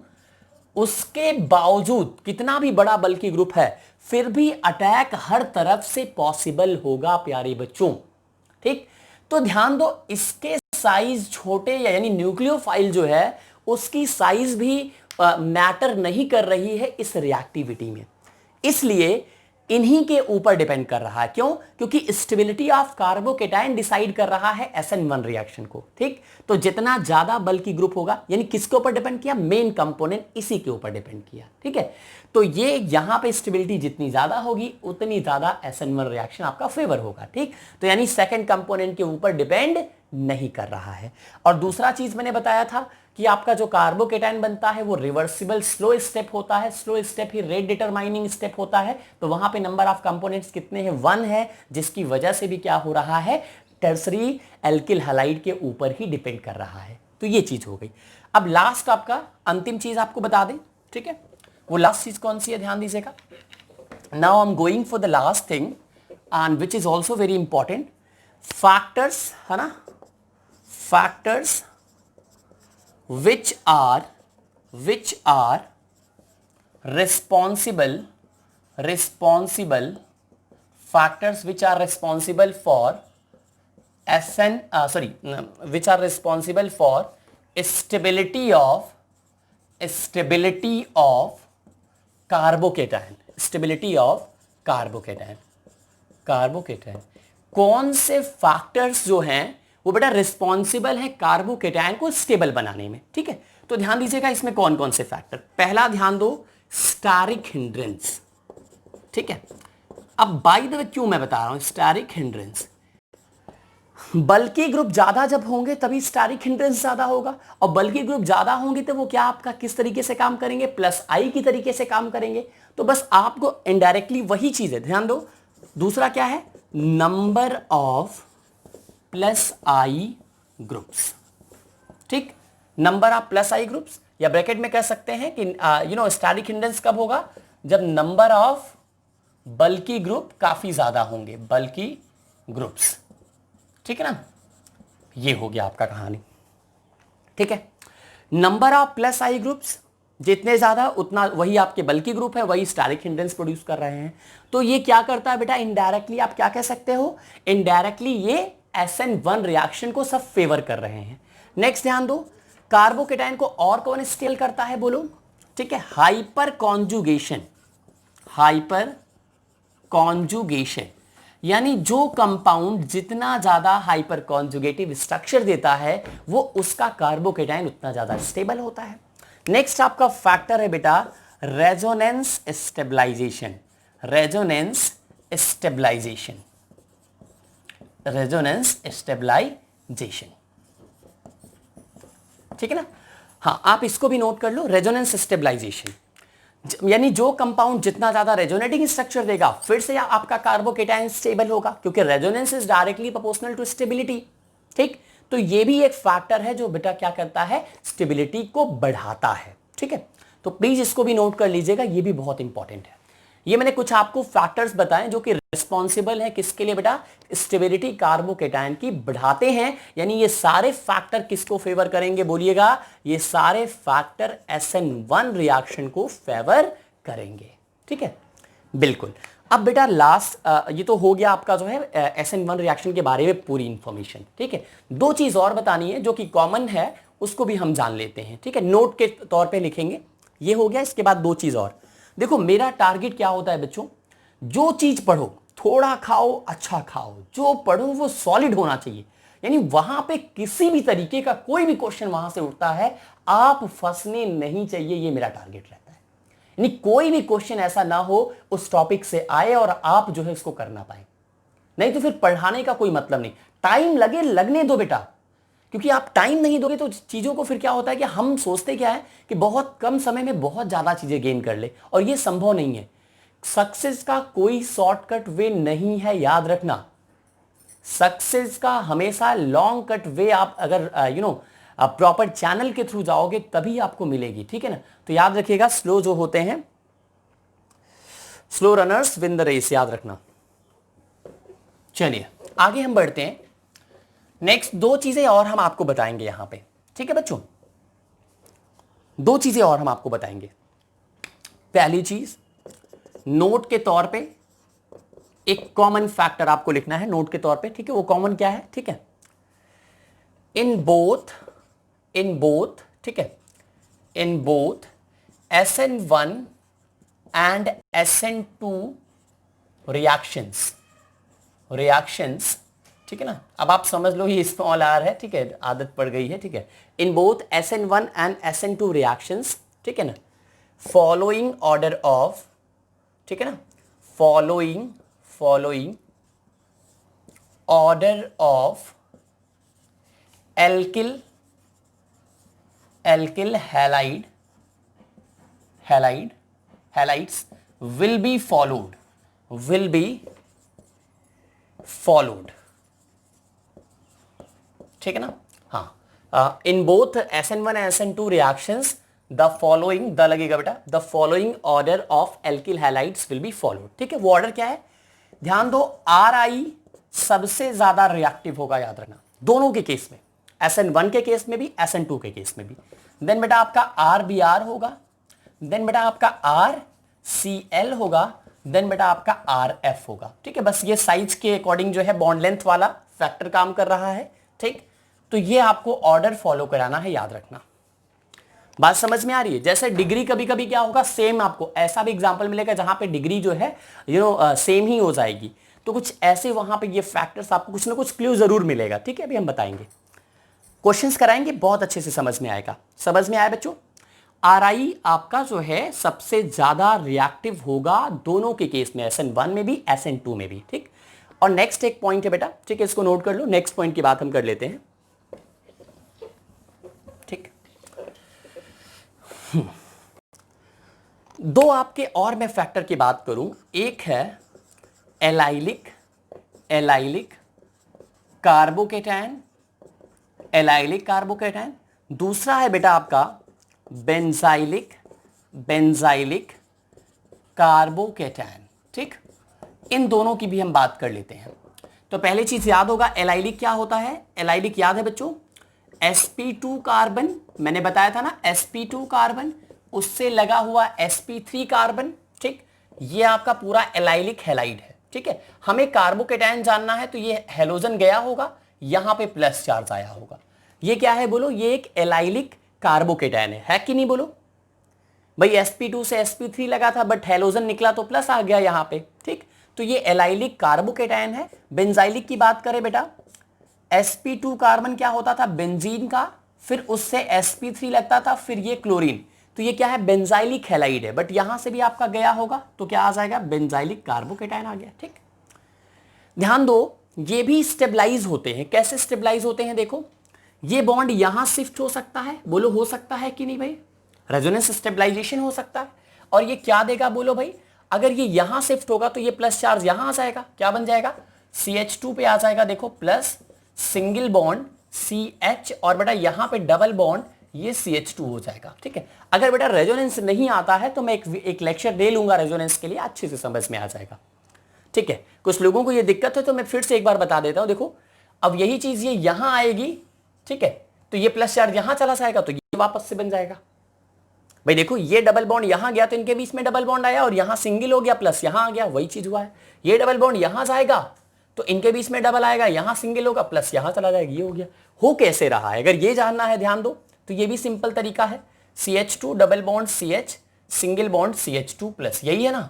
उसके बावजूद कितना भी बड़ा बल्कि ग्रुप है, फिर भी अटैक हर तरफ से पॉसिबल होगा प्यारे बच्चों। ठीक, तो ध्यान दो, इसके साइज छोटे, यानी न्यूक्लियोफाइल जो है उसकी साइज भी मैटर नहीं कर रही है इस रिएक्टिविटी में, इसलिए इन्हीं के ऊपर डिपेंड कर रहा है। क्यों? क्योंकि स्टेबिलिटी ऑफ कार्बोकेटाइन डिसाइड कर रहा है SN1 रिएक्शन को। ठीक, तो जितना ज्यादा बल्कि ग्रुप होगा, यानी किसके ऊपर डिपेंड किया, मेन कंपोनेंट इसी के ऊपर डिपेंड किया। ठीक है, तो ये यहां पे स्टेबिलिटी जितनी ज्यादा होगी उतनी ज्यादा SN1 रिएक्शन आपका फेवर होगा। ठीक, तो यानी सेकंड कंपोनेंट के ऊपर डिपेंड नहीं कर रहा है। और दूसरा चीज मैंने बताया था कि आपका जो कार्बोकेटाइन बनता है वो रिवर्सिबल स्लो स्टेप होता है, स्लो स्टेप ही रेट डिटरमाइनिंग स्टेप होता है। तो वहां पे नंबर ऑफ कंपोनेंट्स कितने हैं, 1 है, जिसकी वजह से भी क्या हो रहा है, टर्सरी एल्किल हैलाइड के ऊपर ही डिपेंड कर रहा है। तो ये चीज हो गई। अब लास्ट आपका अंतिम चीज आपको बता दें, ठीक है, वो लास्ट चीज कौन सी है, ध्यान दीजिएगा। Now I am going for the last thing and which is also very important, factors, है ना, factors which are responsible factors which are responsible for which are responsible for stability of carbocation. कौन से factors जो हैं वो बेटा responsible है carbocation को स्टेबल बनाने में। ठीक है, तो ध्यान दीजिएगा इसमें कौन कौन से फैक्टर। पहला ध्यान दो, स्टेरिक हिंड्रेंस। ठीक है, अब बाय द वे क्यों मैं बता रहा हूं स्टेरिक हिंड्रेंस, बल्कि ग्रुप ज्यादा जब होंगे तभी स्टेरिक हिंड्रेंस ज्यादा होगा, और बल्कि ग्रुप ज्यादा होंगे तो वो क्या आपका किस तरीके से काम करेंगे, प्लस आई की तरीके से काम करेंगे। तो बस आपको इनडायरेक्टली वही चीज है, ध्यान दो। दूसरा क्या है, number of plus I groups. ठीक, number of plus I groups, या ब्रैकेट में कह सकते हैं कि स्टेरिक हिंड्रेंस कब होगा, जब नंबर ऑफ बल्की ग्रुप काफी ज्यादा होंगे, बल्की ग्रुप्स। ठीक है ना, ये हो गया आपका कहानी। ठीक है, number of plus I groups जितने ज्यादा उतना वही आपके बल्की ग्रुप है, वही स्टेरिक हिंड्रेंस प्रोड्यूस कर रहे हैं। तो ये क्या करता है बेटा, इनडायरेक्टली आप क्या कह सकते हो, इनडायरेक्टली ये SN1 रिएक्शन को सब फेवर कर रहे हैं। नेक्स्ट ध्यान दो, कार्बोकेटाइन को और कौन स्टेल करता है बोलो। ठीक है, हाइपर कॉन्जुगेशन, हाइपर कॉन्जुगेशन, यानी जो कंपाउंड जितना ज्यादा हाइपर कॉन्जुगेटिव स्ट्रक्चर देता है वो उसका कार्बोकेटाइन उतना ज्यादा स्टेबल होता है। नेक्स्ट आपका फैक्टर है बेटा resonance stabilization. Resonance stabilization, resonance stabilization, ठीक है ना। हाँ, आप इसको भी नोट कर लो, रेजोनेंस स्टेबलाइजेशन यानी जो कंपाउंड जितना ज्यादा रेजोनेटिंग स्ट्रक्चर देगा फिर से आपका कार्बोकेटाइन स्टेबल होगा, क्योंकि resonance is directly proportional to stability. ठीक, तो ये भी एक फैक्टर है जो बेटा क्या करता है, स्टेबिलिटी को बढ़ाता है। ठीक है, तो प्लीज इसको भी नोट कर लीजिएगा, ये भी बहुत इंपॉर्टेंट है। ये मैंने कुछ आपको फैक्टर्स बताएं जो कि रिस्पॉन्सिबल है किसके लिए बेटा, स्टेबिलिटी कार्बोकेटाइन की बढ़ाते हैं। यानी ये सारे फैक्टर किसको फेवर करेंगे बोलिएगा, ये सारे फैक्टर SN1 रिएक्शन को फेवर करेंगे। ठीक है, बिल्कुल। अब बेटा लास्ट ये तो हो गया आपका जो है SN1 रिएक्शन के बारे में पूरी इंफॉर्मेशन। ठीक है, दो चीज और बतानी है जो कि कॉमन है, उसको भी हम जान लेते हैं। ठीक है, नोट के तौर पे लिखेंगे। ये हो गया, इसके बाद दो चीज और। देखो मेरा टारगेट क्या होता है बच्चों, जो चीज पढ़ो थोड़ा खाओ अच्छा खाओ, जो पढ़ो वो सॉलिड होना चाहिए। यानी वहां पे किसी भी तरीके का कोई भी क्वेश्चन वहां से उठता है आप फंसने नहीं चाहिए, ये मेरा टारगेट रहता है। यानी कोई भी क्वेश्चन ऐसा ना हो उस टॉपिक से आए और आप जो है इसको कर ना पाए, नहीं तो फिर पढ़ाने का कोई मतलब नहीं। टाइम लगे लगने दो बेटा, क्योंकि आप टाइम नहीं दोगे तो चीजों को फिर क्या होता है कि हम सोचते क्या है कि बहुत कम समय में बहुत ज्यादा चीजें गेन कर ले, और ये संभव नहीं है। सक्सेस का कोई शॉर्टकट वे नहीं है, याद रखना। सक्सेस का हमेशा लॉन्ग कट वे आप अगर प्रॉपर चैनल के थ्रू जाओगे तभी आपको मिलेगी। ठीक है ना, तो याद रखिएगा स्लो जो होते हैं, slow runners win the race, याद रखना। चलिए आगे हम बढ़ते हैं। नेक्स्ट दो चीजें और हम आपको बताएंगे यहां पे। ठीक है बच्चों, दो चीजें और हम आपको बताएंगे। पहली चीज, नोट के तौर पे एक कॉमन फैक्टर आपको लिखना है नोट के तौर पे। ठीक है, वो कॉमन क्या है, ठीक है, इन बोथ, ठीक है, in both SN1 and SN2 reactions, ठीक है ना। अब आप समझ लो ये स्मॉल r है, ठीक है, आदत पड़ गई है। ठीक है, in both SN1 and SN2 reactions, ठीक है ना, फॉलोइंग ऑर्डर ऑफ, ठीक है ना, following order of alkyl halides will be followed, ठीक है ना। हाँ, in both SN1 and SN2 reactions the following, the लगेगा बेटा, the following order of alkyl halides will be followed. ठीक है, वो ऑर्डर क्या है, ध्यान दो, RI सबसे ज्यादा रिएक्टिव होगा, याद रखना, दोनों के केस में, SN1 के केस में भी SN2 के केस में भी। देन बेटा आपका RBr होगा, देन बेटा आपका RCl होगा, देन बेटा आपका RF होगा। ठीक है, बस ये साइज के अकॉर्डिंग जो है बॉन्ड लेंथ वाला फैक्टर काम कर रहा है। ठीक, तो ये आपको ऑर्डर फॉलो कराना है, याद रखना। बात समझ में आ रही है। जैसे डिग्री कभी कभी क्या होगा, सेम आपको ऐसा भी एग्जांपल मिलेगा जहां पे डिग्री जो है सेम ही हो जाएगी, तो कुछ ऐसे वहां पे ये फैक्टर्स आपको कुछ ना कुछ क्लू जरूर मिलेगा। ठीक है, अभी हम बताएंगे, क्वेश्चंस कराएंगे, बहुत अच्छे से समझ में आएगा। समझ में आया बच्चों, RI आपका जो है सबसे ज्यादा रिएक्टिव होगा दोनों के केस में, SN1 में भी SN2 में भी। ठीक, और नेक्स्ट एक पॉइंट है बेटा, ठीक है, इसको नोट कर लो, नेक्स्ट पॉइंट की बात हम कर लेते हैं। ठीक, दो आपके और मैं फैक्टर की बात करूं, एक है एलाइलिक कार्बोकेटाइन, दूसरा है बेटा आपका बेंजाइलिक कार्बोकेटाइन। ठीक, इन दोनों की भी हम बात कर लेते हैं। तो पहली चीज याद होगा, एलाइलिक क्या होता है, एलाइलिक याद है बच्चों, sp2 कार्बन, मैंने बताया था ना, sp2 कार्बन, उससे लगा हुआ sp3 कार्बन। ठीक, ये आपका पूरा एलाइलिक हैलाइड है। ठीक है, हमें कार्बोकेटाइन जानना है, तो ये हेलोजन गया होगा, यहां पे प्लस चार्ज आया होगा। ये क्या है बोलो, ये एक एलाइलिक कार्बोकेटाइन है कि नहीं बोलो भाई, sp2 से sp3 लगा था बट हेलोजन निकला तो प्लस आ गया यहां पे। ठीक, तो ये एलाइलिक कार्बोकेटायन है। बेंजाइलिक की बात करें बेटा, sp2 कार्बन क्या होता था, बेंजीन का, फिर उससे sp3 लगता था, फिर ये क्लोरीन, तो ये क्या है, बेंजाइलिक हैलाइड है। बट यहां से भी आपका गया होगा तो क्या आ जाएगा, बेंजाइलिक कार्बोकेटायन आ गया। ठीक, ध्यान दो, ये भी स्टेबलाइज होते हैं। कैसे स्टेबलाइज होते हैं, देखो ये बॉन्ड यहां शिफ्ट हो सकता है, बोलो हो सकता है कि नहीं भाई, रेजोनेंस स्टेबलाइजेशन हो सकता है। और ये क्या देगा, बोलो भाई, अगर ये यहां शिफ्ट होगा तो ये प्लस चार्ज यहां आ जाएगा, क्या बन जाएगा, CH2 पे आ जाएगा, देखो प्लस सिंगल बॉन्ड CH, और बेटा यहां पे डबल बॉन्ड ये CH2 हो जाएगा। ठीक है, अगर बेटा रेजोनेंस नहीं आता है तो मैं एक लेक्चर दे लूंगा रेजोनेंस के लिए, अच्छे से समझ में आ जाएगा। ठीक है, कुछ लोगों को ये दिक्कत है तो मैं फिर से एक बार बता देता हूं। देखो अब यही चीज ये यहां आएगी, ठीक है, तो ये प्लस चार्ज यहां चला जाएगा तो ये वापस से बन जाएगा। भाई देखो ये डबल बॉन्ड यहां गया तो इनके बीच में डबल बॉन्ड आया, और यहां सिंगल हो गया प्लस यहां आ गया, वही चीज हुआ है। ये डबल बॉन्ड यहां जाएगा तो इनके बीच में डबल आएगा, यहां सिंगल होगा प्लस यहां चला जाएगा, ये हो गया। हो कैसे रहा है, अगर ये जानना है ध्यान दो, तो ये भी सिंपल तरीका है, CH2 double bond CH single bond CH2 plus, यही है ना।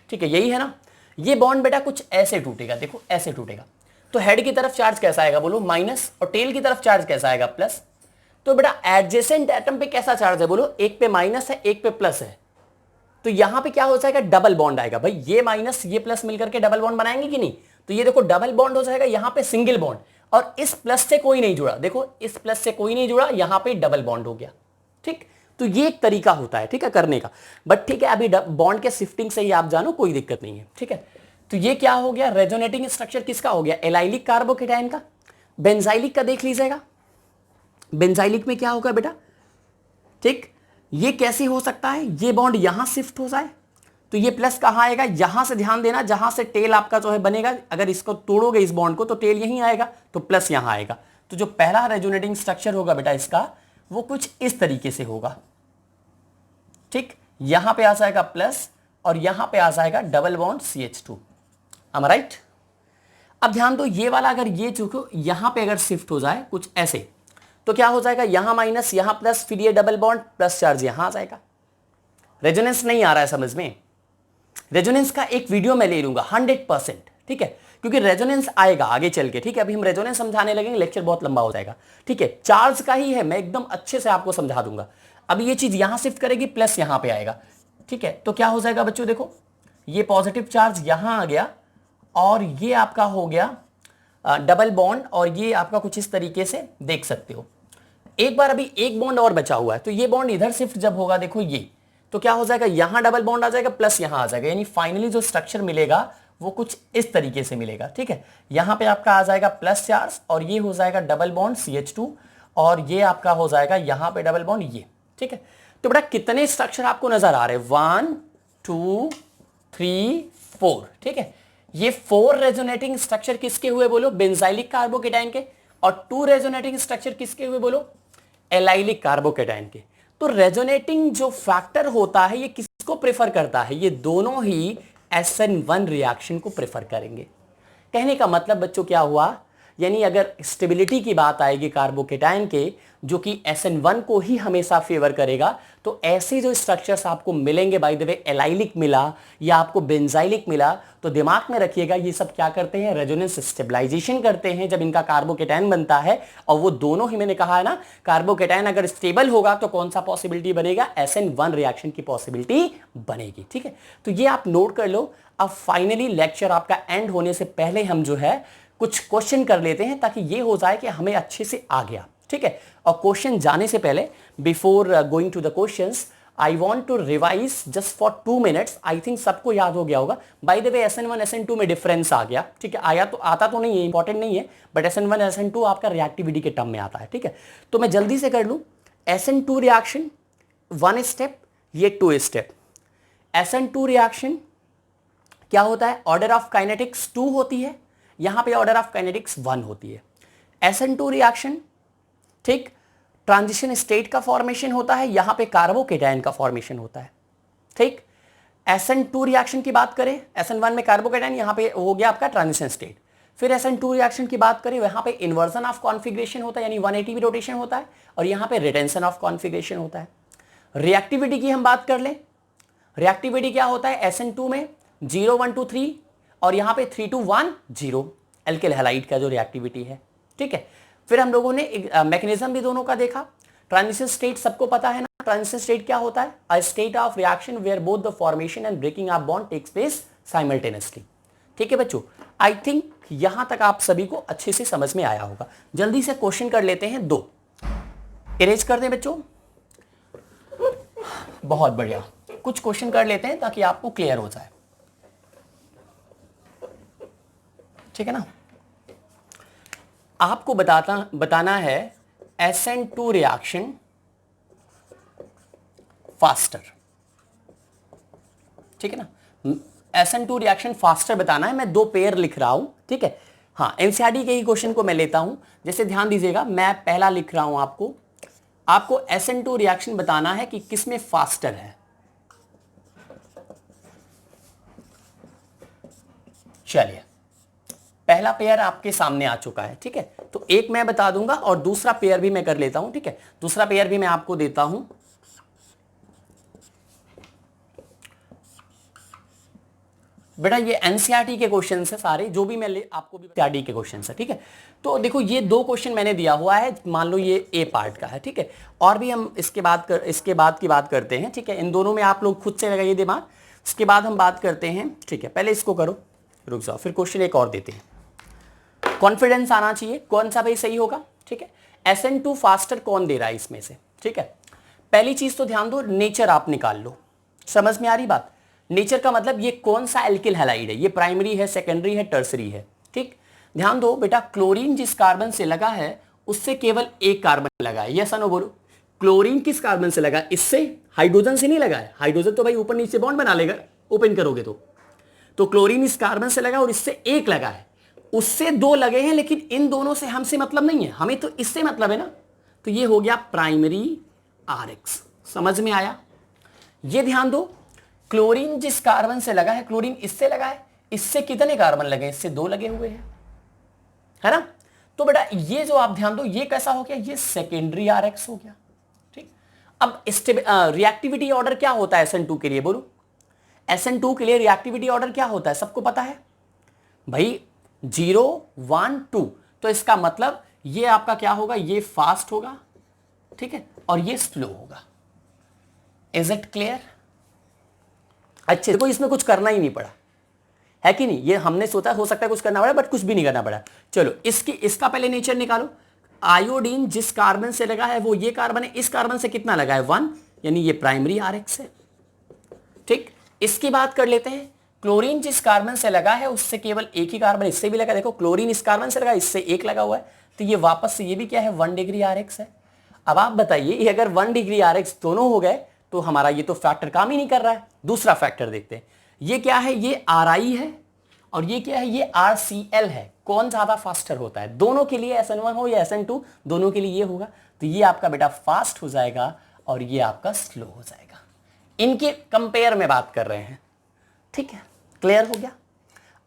ठीक है, यही है ना। ये बॉन्ड बेटा कुछ ऐसे टूटेगा, देखो ऐसे टूटेगा, तो हेड की तरफ चार्ज कैसा आएगा, बोलो माइनस, और टेल की तरफ चार्ज कैसा आएगा, प्लस। तो बेटा एडजेसेंट एटम पे कैसा चार्ज है, बोलो एक पे माइनस है एक पे प्लस है, तो यहां पे क्या हो जाएगा, डबल बॉन्ड आएगा। भाई ये माइनस ये प्लस मिलकर के डबल बॉन्ड बनाएंगे कि नहीं, तो ये देखो डबल बॉन्ड हो जाएगा, यहां पे सिंगल बॉन्ड, और इस प्लस से कोई नहीं जुड़ा, देखो इस प्लस से कोई नहीं जुड़ा, यहां पे डबल बॉन्ड हो गया। ठीक, तो ये एक तरीका होता है, ठीक है, करने का। बट ठीक है, अभी बॉन्ड के शिफ्टिंग से ही आप जानो, कोई दिक्कत नहीं है। ठीक है, तो ये क्या हो गया, रेजोनेटिंग स्ट्रक्चर किसका हो गया, एलाइलिक कार्बोकेटायन का। बेंजाइलिक का देख लीजिएगा, बेंजाइलिक में क्या होगा बेटा, ठीक, ये कैसे हो सकता है, ये बॉन्ड यहां शिफ्ट हो जाए तो ये प्लस कहां आएगा, यहां से ध्यान देना, जहां से टेल आपका जो है बनेगा, अगर इसको तोड़ोगे इस बॉन्ड को तो टेल यहीं आएगा, तो प्लस यहां आएगा। तो जो पहला रेजोनेटिंग स्ट्रक्चर होगा बेटा इसका, वो कुछ इस तरीके से होगा। ठीक, यहां पे आ जाएगा प्लस और यहां पे आ जाएगा double bond CH2, am I right? अब ध्यान दो, ये वाला अगर ये जो यहां पे अगर शिफ्ट हो जाए कुछ ऐसे, तो क्या हो जाएगा, यहां माइनस यहां प्लस, फिर ये डबल बॉन्ड प्लस चार्ज यहां आ जाएगा। रेजोनेंस नहीं आ रहा है समझ में, रेजोनेंस का एक वीडियो मैं ले लूंगा 100%, ठीक है, क्योंकि रेजोनेंस आएगा आगे चल के। ठीक है, अभी हम रेजोनेंस समझाने लगेंगे, लेक्चर बहुत लंबा हो जाएगा। ठीक है, चार्ज का ही है, मैं एकदम अच्छे से आपको समझा दूंगा। अभी ये चीज यहां शिफ्ट करेगी, प्लस यहां पे आएगा। ठीक है, तो क्या हो जाएगा बच्चों, देखो ये पॉजिटिव चार्ज यहां आ गया, और ये आपका हो गया डबल बॉन्ड, और ये आपका कुछ इस तरीके से देख सकते हो। एक बार अभी एक बॉन्ड और बचा हुआ है, तो ये बॉन्ड इधर शिफ्ट जब होगा, देखो ये, तो क्या हो जाएगा, यहां डबल बॉन्ड आ जाएगा, प्लस यहां आ जाएगा, यानी फाइनली जो स्ट्रक्चर मिलेगा वो कुछ इस तरीके से मिलेगा। ठीक है, यहां पे आपका आ जाएगा प्लस चार्ज, और ये हो जाएगा डबल बॉन्ड CH2, और ये आपका हो जाएगा यहां पे डबल बॉन्ड ये। ठीक है, तो बेटा कितने स्ट्रक्चर आपको नजर आ रहे हैं, 1 2 3 4। ठीक है, ये 4 रेजोनेटिंग स्ट्रक्चर किसके हुए बोलो, बेंजाइलिक कार्बोकेटायन के, और 2 रेजोनेटिंग स्ट्रक्चर किसके हुए बोलो, एलाइलिक कार्बोकेटायन के। तो रेजोनेटिंग जो फैक्टर होता है ये किसको प्रेफर करता है, ये दोनों ही SN1 रिएक्शन को प्रेफर करेंगे। कहने का मतलब बच्चों क्या हुआ, यानी अगर स्टेबिलिटी की बात आएगी कार्बोकेटायन के, जो कि SN1 को ही हमेशा फेवर करेगा, तो ऐसे जो स्ट्रक्चर्स आपको मिलेंगे, बाय द वे एलाइलिक मिला या आपको बेंजाइलिक मिला, तो दिमाग में रखिएगा ये सब क्या करते हैं, रेजोनेंस स्टेबलाइजेशन करते हैं जब इनका कार्बोकेटायन बनता है। और वो दोनों ही, मैंने कहा है ना, कार्बोकेटायन अगर स्टेबल होगा तो कौन सा पॉसिबिलिटी बनेगा, SN1 रिएक्शन की पॉसिबिलिटी बनेगी। ठीक है, तो ये आप नोट कर लो। अब फाइनली लेक्चर आपका एंड होने से पहले हम जो है कुछ क्वेश्चन कर लेते हैं, ताकि ये हो जाए कि हमें अच्छे से आ गया। ठीक है, और क्वेश्चन जाने से पहले, before going to the questions, I want to revise just for 2 minutes. I think सबको याद हो गया होगा। By the way SN1 SN2 में डिफरेंस आ गया। ठीक है, आया तो आता तो नहीं है, इंपॉर्टेंट नहीं है, बट SN1 SN2 आपका रिएक्टिविटी के टर्म में आता है। ठीक है, तो मैं जल्दी से कर लूं। SN2 रिएक्शन 1 स्टेप, ये 2 स्टेप। SN2 रिएक्शन क्या होता है, ऑर्डर ऑफ काइनेटिक्स 2 होती है, यहां पे ऑर्डर ऑफ काइनेटिक्स 1 होती है। SN2 रिएक्शन, ठीक, ट्रांजिशन स्टेट का फॉर्मेशन होता है, यहां पे कार्बोकेटायन का फॉर्मेशन होता है। ठीक, SN2 रिएक्शन की बात करें, SN1 में कार्बोकेटायन, यहां पे हो गया आपका ट्रांजिशन स्टेट। फिर SN2 रिएक्शन की बात करें, यहां पे इन्वर्जन ऑफ कॉन्फिगरेशन होता है, यानी 180 रोटेशन होता है, और यहां पे रिटेंशन ऑफ कॉन्फिगरेशन होता है। रिएक्टिविटी की हम बात कर लें, रिएक्टिविटी क्या होता है, SN2 में 0 1 2 3 और यहाँ पे 3 to 1 0 एल्किल हैलाइड का जो रिएक्टिविटी है, ठीक है। फिर हम लोगों ने मैकेनिज्म भी दोनों का देखा। ट्रांजिशन स्टेट सबको पता है ना, ट्रांजिशन स्टेट क्या होता है? A state of reaction where both the formation and breaking of bond takes place simultaneously. ठीक है बच्चों, आई थिंक यहां तक आप सभी को अच्छे से समझ में आया होगा। जल्दी से क्वेश्चन कर लेते हैं 2, इरेज कर दें बच्चों। बहुत बढ़िया, कुछ क्वेश्चन कर लेते हैं ताकि आपको क्लियर हो जाए, ठीक है ना। आपको बताना है SN2 रिएक्शन फास्टर, ठीक है ना। SN2 रिएक्शन फास्टर बताना है, मैं 2 पेयर लिख रहा हूं, ठीक है। हाँ, एनसीईआरटी के ही क्वेश्चन को मैं लेता हूं। जैसे ध्यान दीजिएगा, मैं पहला लिख रहा हूं आपको SN2 रिएक्शन बताना है कि किसमें फास्टर है। चलिए, पहला पेयर आपके सामने आ चुका है, ठीक है। तो एक मैं बता दूंगा और दूसरा पेयर भी मैं कर लेता हूं, ठीक है। दूसरा पेयर भी मैं आपको देता हूं। बेटा ये एनसीईआरटी के क्वेश्चन है सारे, जो भी मैं आपको भी एनसीईआरटी के क्वेश्चन है, ठीक है। तो देखो ये 2 क्वेश्चन मैंने दिया हुआ है, मान लो ये ए पार्ट का है, ठीक है। और भी हम इसके बाद की बात करते हैं, ठीक है। इन दोनों में आप लोग खुद से लगाइए दिमाग, उसके बाद हम बात करते हैं, ठीक है। पहले इसको करो, रुक जाओ, फिर क्वेश्चन एक और देते हैं। कॉन्फिडेंस आना चाहिए, कौन सा भाई सही होगा, ठीक है। SN2 फास्टर कौन दे रहा है इसमें से, ठीक है। पहली चीज तो ध्यान दो, नेचर आप निकाल लो। समझ में आ रही बात? नेचर का मतलब ये कौन सा एल्किल हैलाइड है, ये प्राइमरी है, सेकेंडरी है, टर्सरी है, ठीक। ध्यान दो बेटा, क्लोरीन जिस कार्बन से लगा है उससे केवल एक कार्बन लगा है, यस नो बोलो। क्लोरीन किस कार्बन से लगा है? इससे, हाइड्रोजन से नहीं लगा है। हाइड्रोजन तो भाई ऊपर नीचे बॉन्ड बना लेगा ओपन करोगे तो क्लोरीन इस कार्बन से लगा और इससे एक लगा है, उससे 2 लगे हैं, लेकिन इन दोनों से हमसे मतलब नहीं है, हमें तो इससे मतलब है ना। तो ये हो गया प्राइमरी RX। समझ में आया? ये ध्यान दो, क्लोरीन जिस कार्बन से लगा है, क्लोरीन इससे लगा है, इससे कितने कार्बन लगे? इससे 2 लगे हुए हैं, है ना। तो बेटा ये जो आप ध्यान दो, ये कैसा हो गया? ये सेकेंडरी RX हो गया, ठीक। अब रिएक्टिविटी ऑर्डर क्या होता है SN2 के लिए, बोलो। SN2 के लिए रिएक्टिविटी ऑर्डर क्या होता है, सबको पता है भाई, 0 1 2। तो इसका मतलब ये आपका क्या होगा? ये फास्ट होगा, ठीक है, और ये स्लो होगा। Is it clear? अच्छे, देखो इसमें कुछ करना ही नहीं पड़ा, है कि नहीं। ये हमने सोचा हो सकता है कुछ करना पड़ा, बट कुछ भी नहीं करना पड़ा। चलो इसका पहले नेचर निकालो। आयोडीन जिस कार्बन से लगा है वो ये कार्बन है, इस कार्बन से कितना लगा है? 1, यानी ये प्राइमरी RX है, ठीक। इसकी बात कर लेते हैं। क्लोरीन जिस कार्बन से लगा है उससे केवल एक ही कार्बन इससे भी लगा। देखो क्लोरीन इस कार्बन से लगा, इससे एक लगा हुआ है, तो ये वापस से ये भी क्या है? 1 डिग्री RX है। अब आप बताइए, ये अगर 1 डिग्री RX दोनों हो गए तो हमारा ये तो फैक्टर काम ही नहीं कर रहा है। दूसरा फैक्टर देखते हैं, ये क्या है? ये RI है, और ये क्या है? ये RCl है। कौन ज्यादा फास्टर होता है? दोनों के लिए, SN1 हो या SN2, दोनों के लिए ये होगा। तो ये आपका बेटा फास्ट हो जाएगा और ये आपका स्लो हो जाएगा। इनके कंपेयर में बात कर रहे हैं, ठीक है। क्लियर हो गया?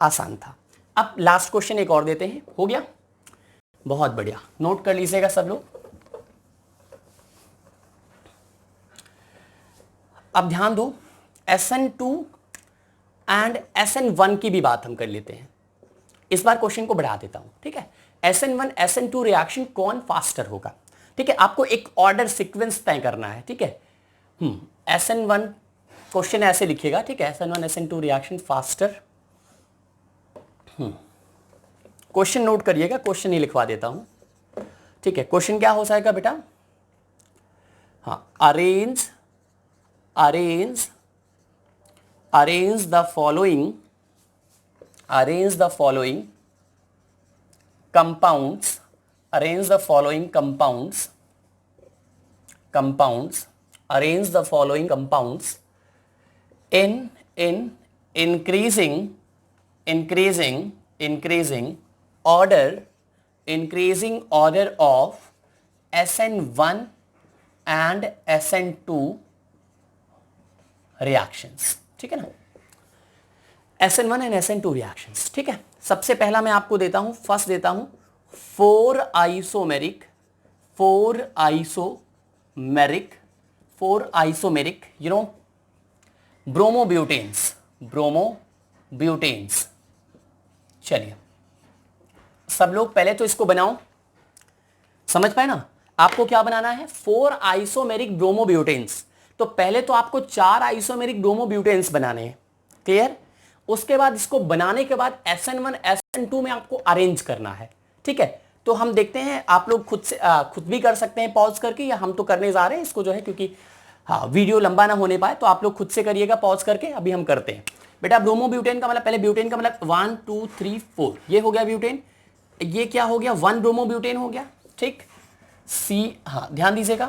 आसान था। अब लास्ट क्वेश्चन एक और देते हैं, हो गया? बहुत बढ़िया, नोट कर लीजिएगा सब लोग। अब ध्यान दो, SN2 एंड SN1 की भी बात हम कर लेते हैं। इस बार क्वेश्चन को बढ़ा देता हूं, ठीक है। SN1 SN2 रिएक्शन कौन फास्टर होगा, ठीक है। आपको एक ऑर्डर सीक्वेंस तय करना है, ठीक है। SN1 क्वेश्चन ऐसे लिखिएगा, ठीक है। SN1 SN2 reaction faster. Question note करिएगा, क्वेश्चन ही लिखवा देता हूं, ठीक है। क्वेश्चन क्या हो जाएगा बेटा? हाँ, arrange the following compounds in increasing order of SN1 and SN2 reactions, ठीक है ना। SN1 एंड SN2 रिएक्शंस, ठीक है। सबसे पहला मैं आपको देता हूं, फर्स्ट देता हूं 4 आइसोमेरिक ब्रोमोब्यूटेन्स चलिए सब लोग पहले तो इसको बनाओ, समझ पाए ना। आपको क्या बनाना है, 4 आइसोमेरिक ब्रोमोब्यूटेन्स। तो पहले तो आपको 4 आइसोमेरिक ब्रोमोब्यूटेन्स बनाने हैं, क्लियर। उसके बाद इसको बनाने के बाद SN1 SN2 में आपको अरेंज करना है, ठीक है। तो हम देखते हैं, आप लोग खुद भी कर सकते हैं पॉज करके, या हम तो करने जा रहे हैं इसको जो है, क्योंकि हाँ वीडियो लंबा ना होने पाए, तो आप लोग खुद से करिएगा पॉज करके। अभी हम करते हैं बेटा। ब्रोमोब्यूटेन का मतलब, पहले ब्यूटेन का मतलब 1 2 3 4, ये हो गया ब्यूटेन। ये क्या हो गया, 1 ब्रोमोब्यूटेन हो गया, ठीक। सी, हाँ ध्यान दीजिएगा,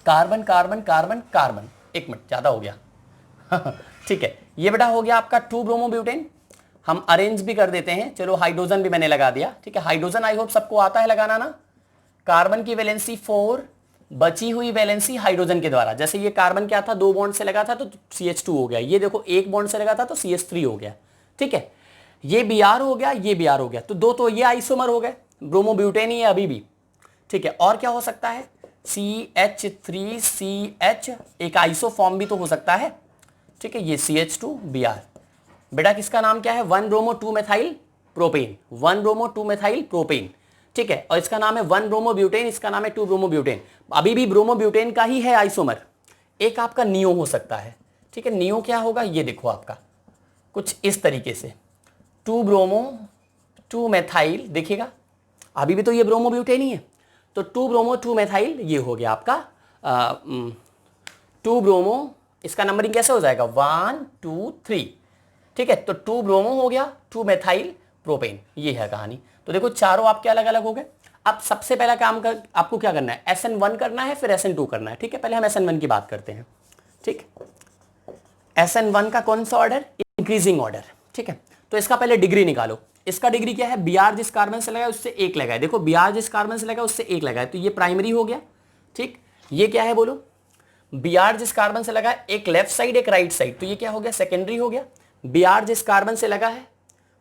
कार्बन कार्बन कार्बन कार्बन, एक मिनट ज्यादा हो गया ठीक है। ये बेटा हो गया आपका 2 ब्रोमोब्यूटेन। हम अरेंज भी कर देते हैं, चलो हाइड्रोजन भी मैंने लगा दिया, ठीक है। हाइड्रोजन आई होप सबको आता है लगाना ना। कार्बन की वैलेंसी 4, बची हुई वैलेंसी हाइड्रोजन के द्वारा। जैसे ये कार्बन क्या था, 2 बॉन्ड से लगा था तो CH2 हो गया। ये देखो 1 बॉन्ड से लगा था तो CH3 हो गया, ठीक है। ये Br हो गया, ये Br हो गया, तो 2 तो ये आइसोमर हो गए, ब्रोमोब्यूटेन ही है अभी भी, ठीक है। और क्या हो सकता है, CH3CH, एक आइसोफॉर्म भी तो हो सकता है, ठीक है। ये CH2Br, बेटा किसका नाम क्या है, 1 bromo 2 methyl propane, 1 bromo 2 methyl propane, ठीक है। और इसका नाम है 1 ब्रोमोब्यूटेन, इसका नाम है 2 ब्रोमोब्यूटेन। अभी भी ब्रोमोब्यूटेन का ही है आइसोमर। एक आपका नियो हो सकता है, ठीक है। नियो क्या होगा, ये देखो आपका कुछ इस तरीके से, 2 ब्रोमो 2 मेथाइल, देखिएगा अभी भी तो ये ब्रोमोब्यूटेन ही है। तो 2 ब्रोमो 2 मेथाइल, ये हो गया आपका 2 ब्रोमो, इसका नंबरिंग कैसे हो जाएगा, 1 2 3, ठीक है। तो 2 ब्रोमो हो गया, 2 मेथाइल प्रोपेन, ये है कहानी। तो देखो चारों आपके अलग अलग हो गए। अब सबसे पहला काम आपको क्या करना है, SN1 करना है, फिर SN2 करना है, ठीक है। पहले हम SN1 की बात करते हैं, ठीक। SN1 का कौन सा ऑर्डर, इंक्रीजिंग ऑर्डर, ठीक है। तो इसका पहले डिग्री निकालो। इसका डिग्री क्या है, Br जिस कार्बन से लगा उससे 1 लगाए, देखो Br जिस कार्बन से लगा उससे 1 लगाए, तो ये प्राइमरी हो गया, ठीक। ये क्या है बोलो, Br जिस कार्बन से लगा एक लेफ्ट साइड एक राइट साइड, तो ये क्या हो गया, सेकेंडरी हो गया। Br जिस कार्बन से लगा है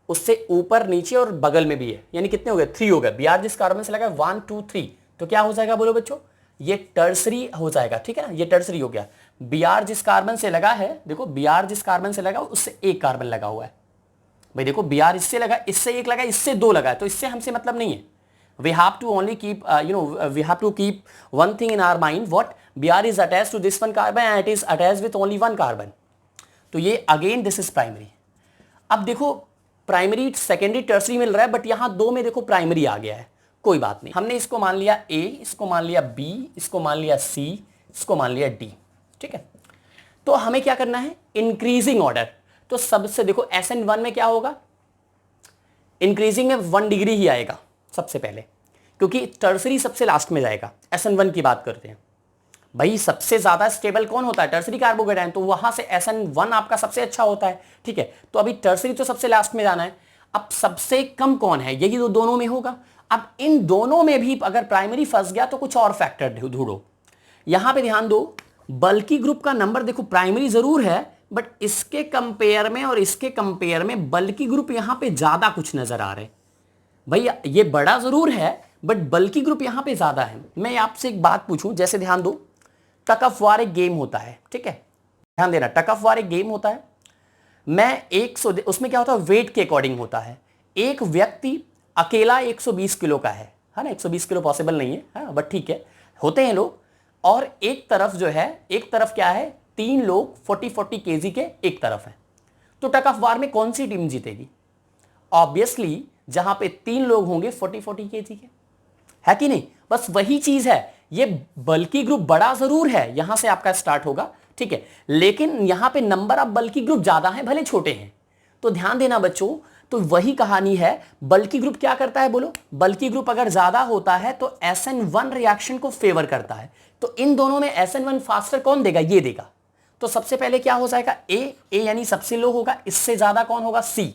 उससे ऊपर नीचे और बगल में भी है, यानी कितने हो गए, 3 हो गए। Br जिस कार्बन से लगा 1 2 3, तो क्या हो जाएगा बोलो बच्चों, ये टर्सरी हो जाएगा, ठीक है ना, ये टर्सरी हो गया। Br जिस कार्बन से लगा है, देखो Br जिस कार्बन से लगा उससे 1 कार्बन लगा हुआ है भाई, देखो Br इससे लगा, इससे 1 लगा, इससे 2 लगा, तो इससे हमसे मतलब नहीं है। We have to only keep we have to keep one thing in our mind, what Br is attached to this one carbon and it is attached with only 1 carbon, तो ये अगेन दिस इज प्राइमरी। अब देखो primary secondary tertiary मिल रहा है, but यहां 2 में देखो primary आ गया है, कोई बात नहीं। हमने इसको मान लिया A, इसको मान लिया B, इसको मान लिया C, इसको मान लिया D, ठीक है। तो हमें क्या करना है, इंक्रीजिंग ऑर्डर। तो सबसे देखो SN1 में क्या होगा, इंक्रीजिंग में 1 डिग्री ही आएगा सबसे पहले, क्योंकि टर्सरी सबसे लास्ट में जाएगा। SN1 की बात करते हैं भाई, सबसे ज्यादा स्टेबल कौन होता है, टर्सरी कार्बोकेटायन, तो वहां से SN1 आपका सबसे अच्छा होता है, ठीक है। तो अभी टर्सरी तो सबसे लास्ट में जाना है। अब सबसे कम कौन है, यही तो दोनों में होगा। अब इन दोनों में भी अगर प्राइमरी फंस गया तो कुछ और फैक्टर ढूंढो। यहां पे ध्यान दो, बल्कि ग्रुप का नंबर देखो, प्राइमरी जरूर है बट इसके कंपेयर में और इसके कंपेयर में बल्कि ग्रुप यहां पे ज्यादा कुछ नजर आ रहे भैया। ये बड़ा जरूर है बट बल्कि ग्रुप यहां पे ज्यादा है। मैं आपसे एक बात पूछूं, जैसे ध्यान दो, टग ऑफ वार एक गेम होता है, ठीक है, ध्यान देना, टग ऑफ वार एक गेम होता है। मैं 100, उसमें क्या होता है, वेट के अकॉर्डिंग होता है। एक व्यक्ति अकेला 120 किलो का है ना, 120 किलो पॉसिबल नहीं है, बट ठीक है, होते हैं लोग। और एक तरफ जो है, एक तरफ क्या है, 3 लोग 40-40 केजी के एक तरफ है। तो टग ऑफ वार में कौन सी टीम जीतेगी, ऑब्वियसली जहां पे 3 लोग होंगे 40-40 केजी के, है कि नहीं। बस वही चीज है, ये बल्कि ग्रुप बड़ा जरूर है, यहां से आपका स्टार्ट होगा, ठीक है, लेकिन यहां पे नंबर ऑफ बल्कि ग्रुप ज्यादा है, भले छोटे हैं। तो ध्यान देना बच्चों, तो वही कहानी है, बल्कि ग्रुप क्या करता है बोलो, बल्कि ग्रुप अगर ज्यादा होता है तो SN1 रिएक्शन को फेवर करता है। तो इन दोनों में SN1 फास्टर कौन देगा, ये देगा। तो सबसे पहले क्या हो जाएगा, ए यानी सबसे लो होगा, इससे ज्यादा कौन होगा, C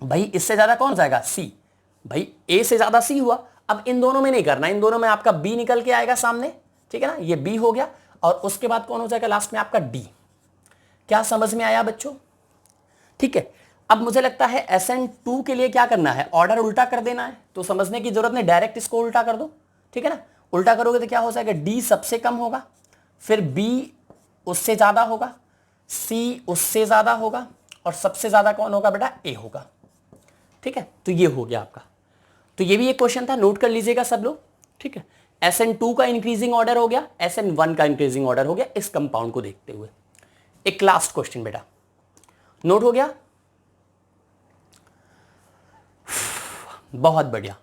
भाई, इससे ज्यादा कौन जाएगा, C भाई, A से ज्यादा C हुआ। अब इन दोनों में नहीं करना, इन दोनों में आपका B निकल के आएगा सामने, ठीक है ना, ये B हो गया। और उसके बाद कौन हो जाएगा लास्ट में आपका D। क्या समझ में आया बच्चों, ठीक है। अब मुझे लगता है SN2 के लिए क्या करना है, ऑर्डर उल्टा कर देना है, तो समझने की जरूरत नहीं, डायरेक्ट इसको उल्टा कर दो, ठीक है ना। उल्टा करोगे तो क्या हो जाएगा, D सबसे कम होगा, फिर B उससे ज्यादा होगा, C उससे ज्यादा होगा, और सबसे ज्यादा कौन होगा बेटा, ए होगा। ठीक है, तो ये हो गया आपका। तो ये भी एक क्वेश्चन था, नोट कर लीजिएगा सब लोग। ठीक है, SN2 का इंक्रीजिंग ऑर्डर हो गया, SN1 का इंक्रीजिंग ऑर्डर हो गया इस कंपाउंड को देखते हुए। एक लास्ट क्वेश्चन बेटा, नोट हो गया, बहुत बढ़िया।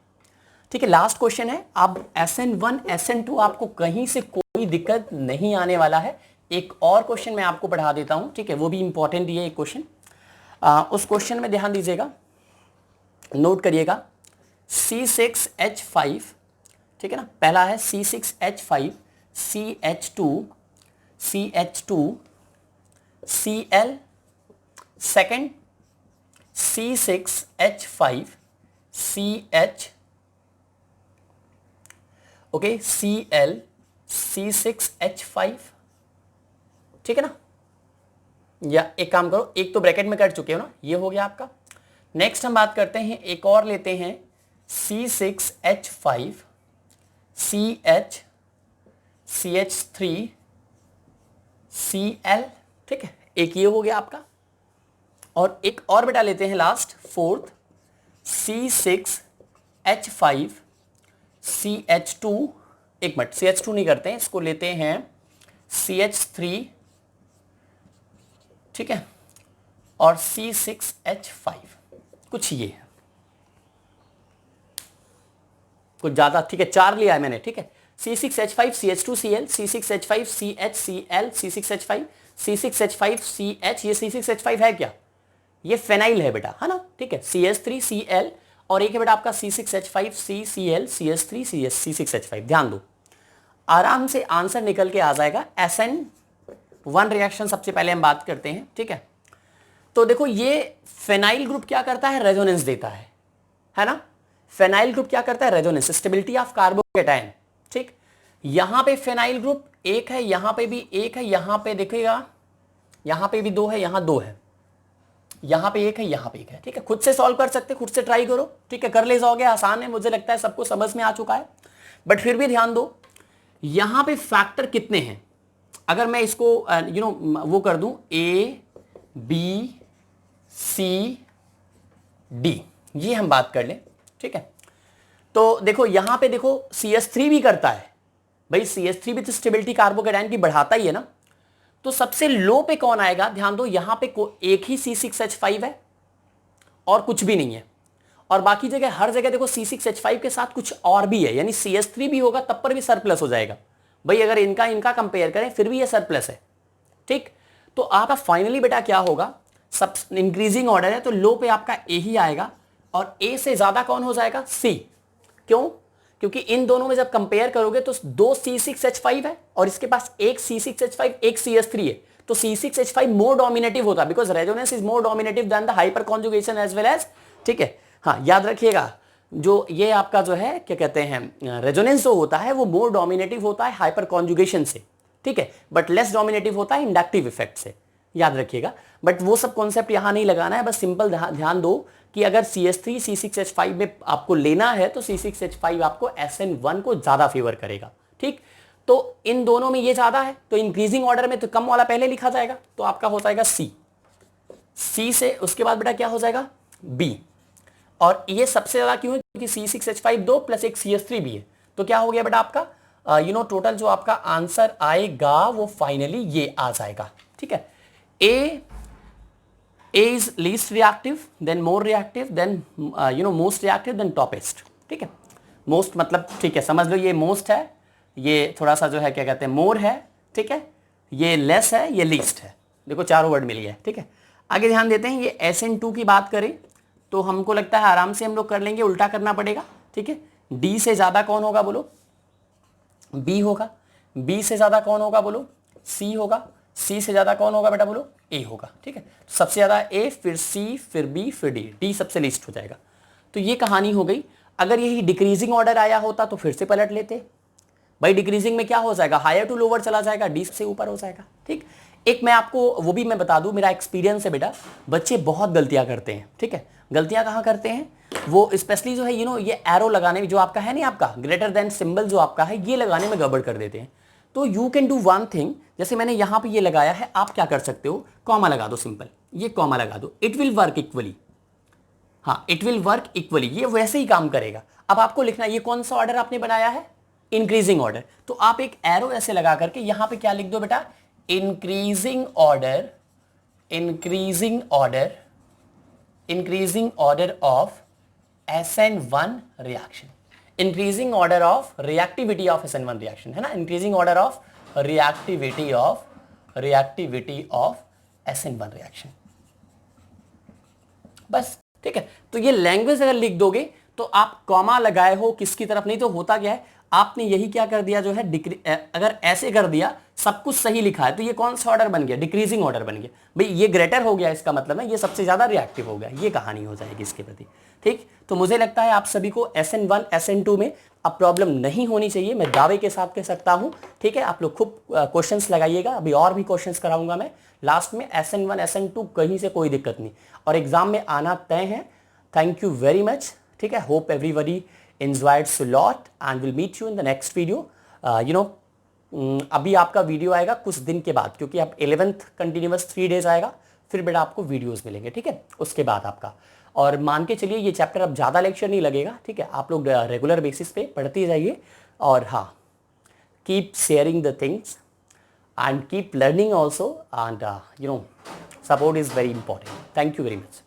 ठीक है, लास्ट क्वेश्चन है। अब SN1 SN2 आपको कहीं से कोई दिक्कत नहीं आने वाला है। एक और क्वेश्चन मैं आपको पढ़ा देता हूं, ठीक है, वो भी इंपॉर्टेंट है एक क्वेश्चन। उस क्वेश्चन में ध्यान दीजिएगा, नोट करिएगा। C6H5, ठीक है ना, पहला है C6H5 CH2 Cl, second C6H5 CH, okay, Cl C6H5, ठीक है ना। या एक काम करो, एक तो ब्रैकेट में कर चुके हो ना, ये हो गया आपका। नेक्स्ट हम बात करते हैं, एक और लेते हैं C6H5 CH CH3 Cl, ठीक है, एक ये हो गया आपका। और एक और बेटा लेते हैं लास्ट, फोर्थ C6H5 CH2, एक मिनट, CH2 नहीं करते हैं, इसको लेते हैं CH3, ठीक है, और C6H5, कुछ ये है, कुछ ज्यादा, ठीक है, 4 लिया है मैंने, ठीक है। C6H5 CH2 Cl, C6H5 CH Cl, C6H5 C6H5 CH, ये C6H5 है क्या, ये फेनाइल है बेटा, है ना, ठीक है, CH3 Cl, और एक है बेटा आपका C6H5 CCl CH3 C6H5। ध्यान दो, आराम से आंसर निकल के आ जाएगा। SN1 रिएक्शन सबसे पहले हम बात करते हैं, ठीक है। तो देखो, ये फेनाइल ग्रुप क्या करता है, रेजोनेंस देता है ना। फेनाइल ग्रुप क्या करता है, रेजोनेंस, स्टेबिलिटी ऑफ कार्बोकेटायन, ठीक। यहां पे फेनाइल ग्रुप एक है, यहां पे भी एक है, यहां पे देखिएगा, यहां पे भी 2 है, यहां 2 है, यहां पे एक है, यहां पे एक है, ठीक है। खुद से सॉल्व कर सकते, खुद से ट्राई करो, ठीक है, कर ले जाओगे, आसान है, मुझे लगता है सबको समझ में आ चुका है। बट फिर भी ध्यान दो, यहां पे फैक्टर कितने हैं, अगर मैं इसको वो कर दूं A B C D, ये हम बात कर लें, ठीक है। तो देखो यहां पे देखो CH3 भी करता है भाई, CH3 भी तो स्टेबिलिटी कार्बोकेटायन की बढ़ाता ही है ना। तो सबसे लो पे कौन आएगा, ध्यान दो, यहां पे एक ही C6H5 है और कुछ भी नहीं है, और बाकी जगह हर जगह देखो C6H5 के साथ कुछ और भी है, यानी CH3 भी होगा तब पर भी सरप्लस हो जाएगा भाई। अगर इनका कंपेयर करें फिर भी ये सरप्लस है, ठीक। तो आपका फाइनली बेटा क्या होगा, सब इंक्रीजिंग ऑर्डर है तो लो पे आपका ए ही आएगा, और ए से ज्यादा कौन हो जाएगा, सी। क्यों, क्योंकि इन दोनों में जब कंपेयर करोगे तो 2 C6H5 है और इसके पास एक C6H5 एक CH3 है, तो C6H5 मोर डोमिनेटिव होता, because resonance is more dominative than the hyperconjugation as well as, ठीक है। हाँ, याद रखिएगा, जो ये आपका जो है क्या कहते हैं, रेजोनेंस जो होता है वो मोर डोमिनेटिव होता है हाइपर कॉन्जुगेशन से, ठीक है, बट लेस डोमिनेटिव होता है इंडक्टिव इफेक्ट से, याद रखिएगा। बट वो सब कॉन्सेप्ट यहां नहीं लगाना है, बस सिंपल ध्यान दो कि अगर CH3 C6H5 में आपको लेना है तो C6H5 आपको SN1 को ज्यादा फेवर करेगा, ठीक। तो इन दोनों में ये ज्यादा है तो इंक्रीजिंग ऑर्डर में तो कम वाला पहले लिखा जाएगा, तो आपका हो जाएगा C से उसके बाद बेटा क्या हो जाएगा, B। और ये सबसे ज्यादा क्यों है, क्योंकि C6H5 2 प्लस एक CH3 भी है, तो क्या हो गया बेटा आपका, टोटल जो आपका आंसर आएगा वो फाइनली ये आ जाएगा, ठीक है। A is least reactive, then more reactive, then most reactive, then toppest, ठीक है। most मतलब ठीक है, समझ लो ये most है, ये थोड़ा सा जो है क्या कहते हैं more है, ठीक है, ये less है, ये least है, देखो चारों वर्ड मिल गया, ठीक है। आगे ध्यान देते हैं, ये SN2 की बात करें तो हमको लगता है आराम से हम लोग कर लेंगे, उल्टा करना पड़ेगा, ठीक है। D से ज्यादा कौन होगा बोलो, B होगा, B से ज्यादा कौन होगा बोलो, C होगा, C से ज्यादा कौन होगा बेटा बोलो, A होगा, ठीक है। सबसे ज्यादा A, फिर C, फिर B, फिर D, D सबसे लीस्ट हो जाएगा। तो ये कहानी हो गई। अगर यही डिक्रीजिंग ऑर्डर आया होता तो फिर से पलट लेते भाई, डिक्रीजिंग में क्या हो जाएगा, हायर टू लोअर चला जाएगा, D से ऊपर हो जाएगा, ठीक। एक मैं आपको वो भी मैं बता दूं, मेरा एक्सपीरियंस है बेटा, बच्चे बहुत गलतियां करते हैं, ठीक है। गलतियां कहाँ करते हैं, वो स्पेशली जो है ये एरो लगाने में, जो आपका है नहीं, आपका ग्रेटर देन सिंबल जो आपका है, ये लगाने में गड़बड़ कर देते हैं। तो you can do one thing, जैसे मैंने यहां पे ये लगाया है, आप क्या कर सकते हो, कॉमा लगा दो सिंपल, ये कॉमा लगा दो, इट विल वर्क इक्वली। हाँ, इट विल वर्क इक्वली, ये वैसे ही काम करेगा। अब आपको लिखना है ये कौन सा ऑर्डर आपने बनाया है, इंक्रीजिंग ऑर्डर, तो आप एक एरो ऐसे लगा करके यहां पे क्या लिख दो बेटा, increasing order, increasing order, increasing order of SN1 reaction, increasing order of reactivity of SN1 reaction, है ना, increasing order of reactivity of SN1 reaction, बस, ठीक है। तो ये लैंग्वेज अगर लिख दोगे तो आप कॉमा लगाए हो किसकी तरफ, नहीं तो होता क्या है, आपने यही क्या कर दिया जो है, अगर ऐसे कर दिया, सब कुछ सही लिखा है, तो ये कौन सा ऑर्डर बन गया, डिक्रीजिंग ऑर्डर बन गया। भाई ये ग्रेटर हो गया, इसका मतलब है ये सबसे ज्यादा रिएक्टिव हो गया, ये कहानी हो जाएगी इसके प्रति, ठीक। तो मुझे लगता है आप सभी को SN1 SN2 में अब प्रॉब्लम नहीं होनी चाहिए, मैं दावे के साथ कह सकता हूं, ठीक है। आप लोग खूब क्वेश्चंस लगाइएगा, अभी और भी क्वेश्चंस कराऊंगा मैं लास्ट में। SN1 SN2 कहीं से कोई दिक्कत नहीं, और एग्जाम में आना तय है। थैंक यू वेरी मच, ठीक है। Hope everybody enjoyed a lot and will meet you in the next video. अभी आपका वीडियो आएगा कुछ दिन के बाद, क्योंकि आप 11th कंटिन्यूअस 3 डेज आएगा, फिर बेटा आपको वीडियोस मिलेंगे, ठीक है, उसके बाद आपका। और मान के चलिए ये चैप्टर अब ज़्यादा लेक्चर नहीं लगेगा, ठीक है, आप लोग रेगुलर बेसिस पे पढ़ते जाइए। और हाँ, keep sharing the things and keep learning also, and support is very important. Thank you very much.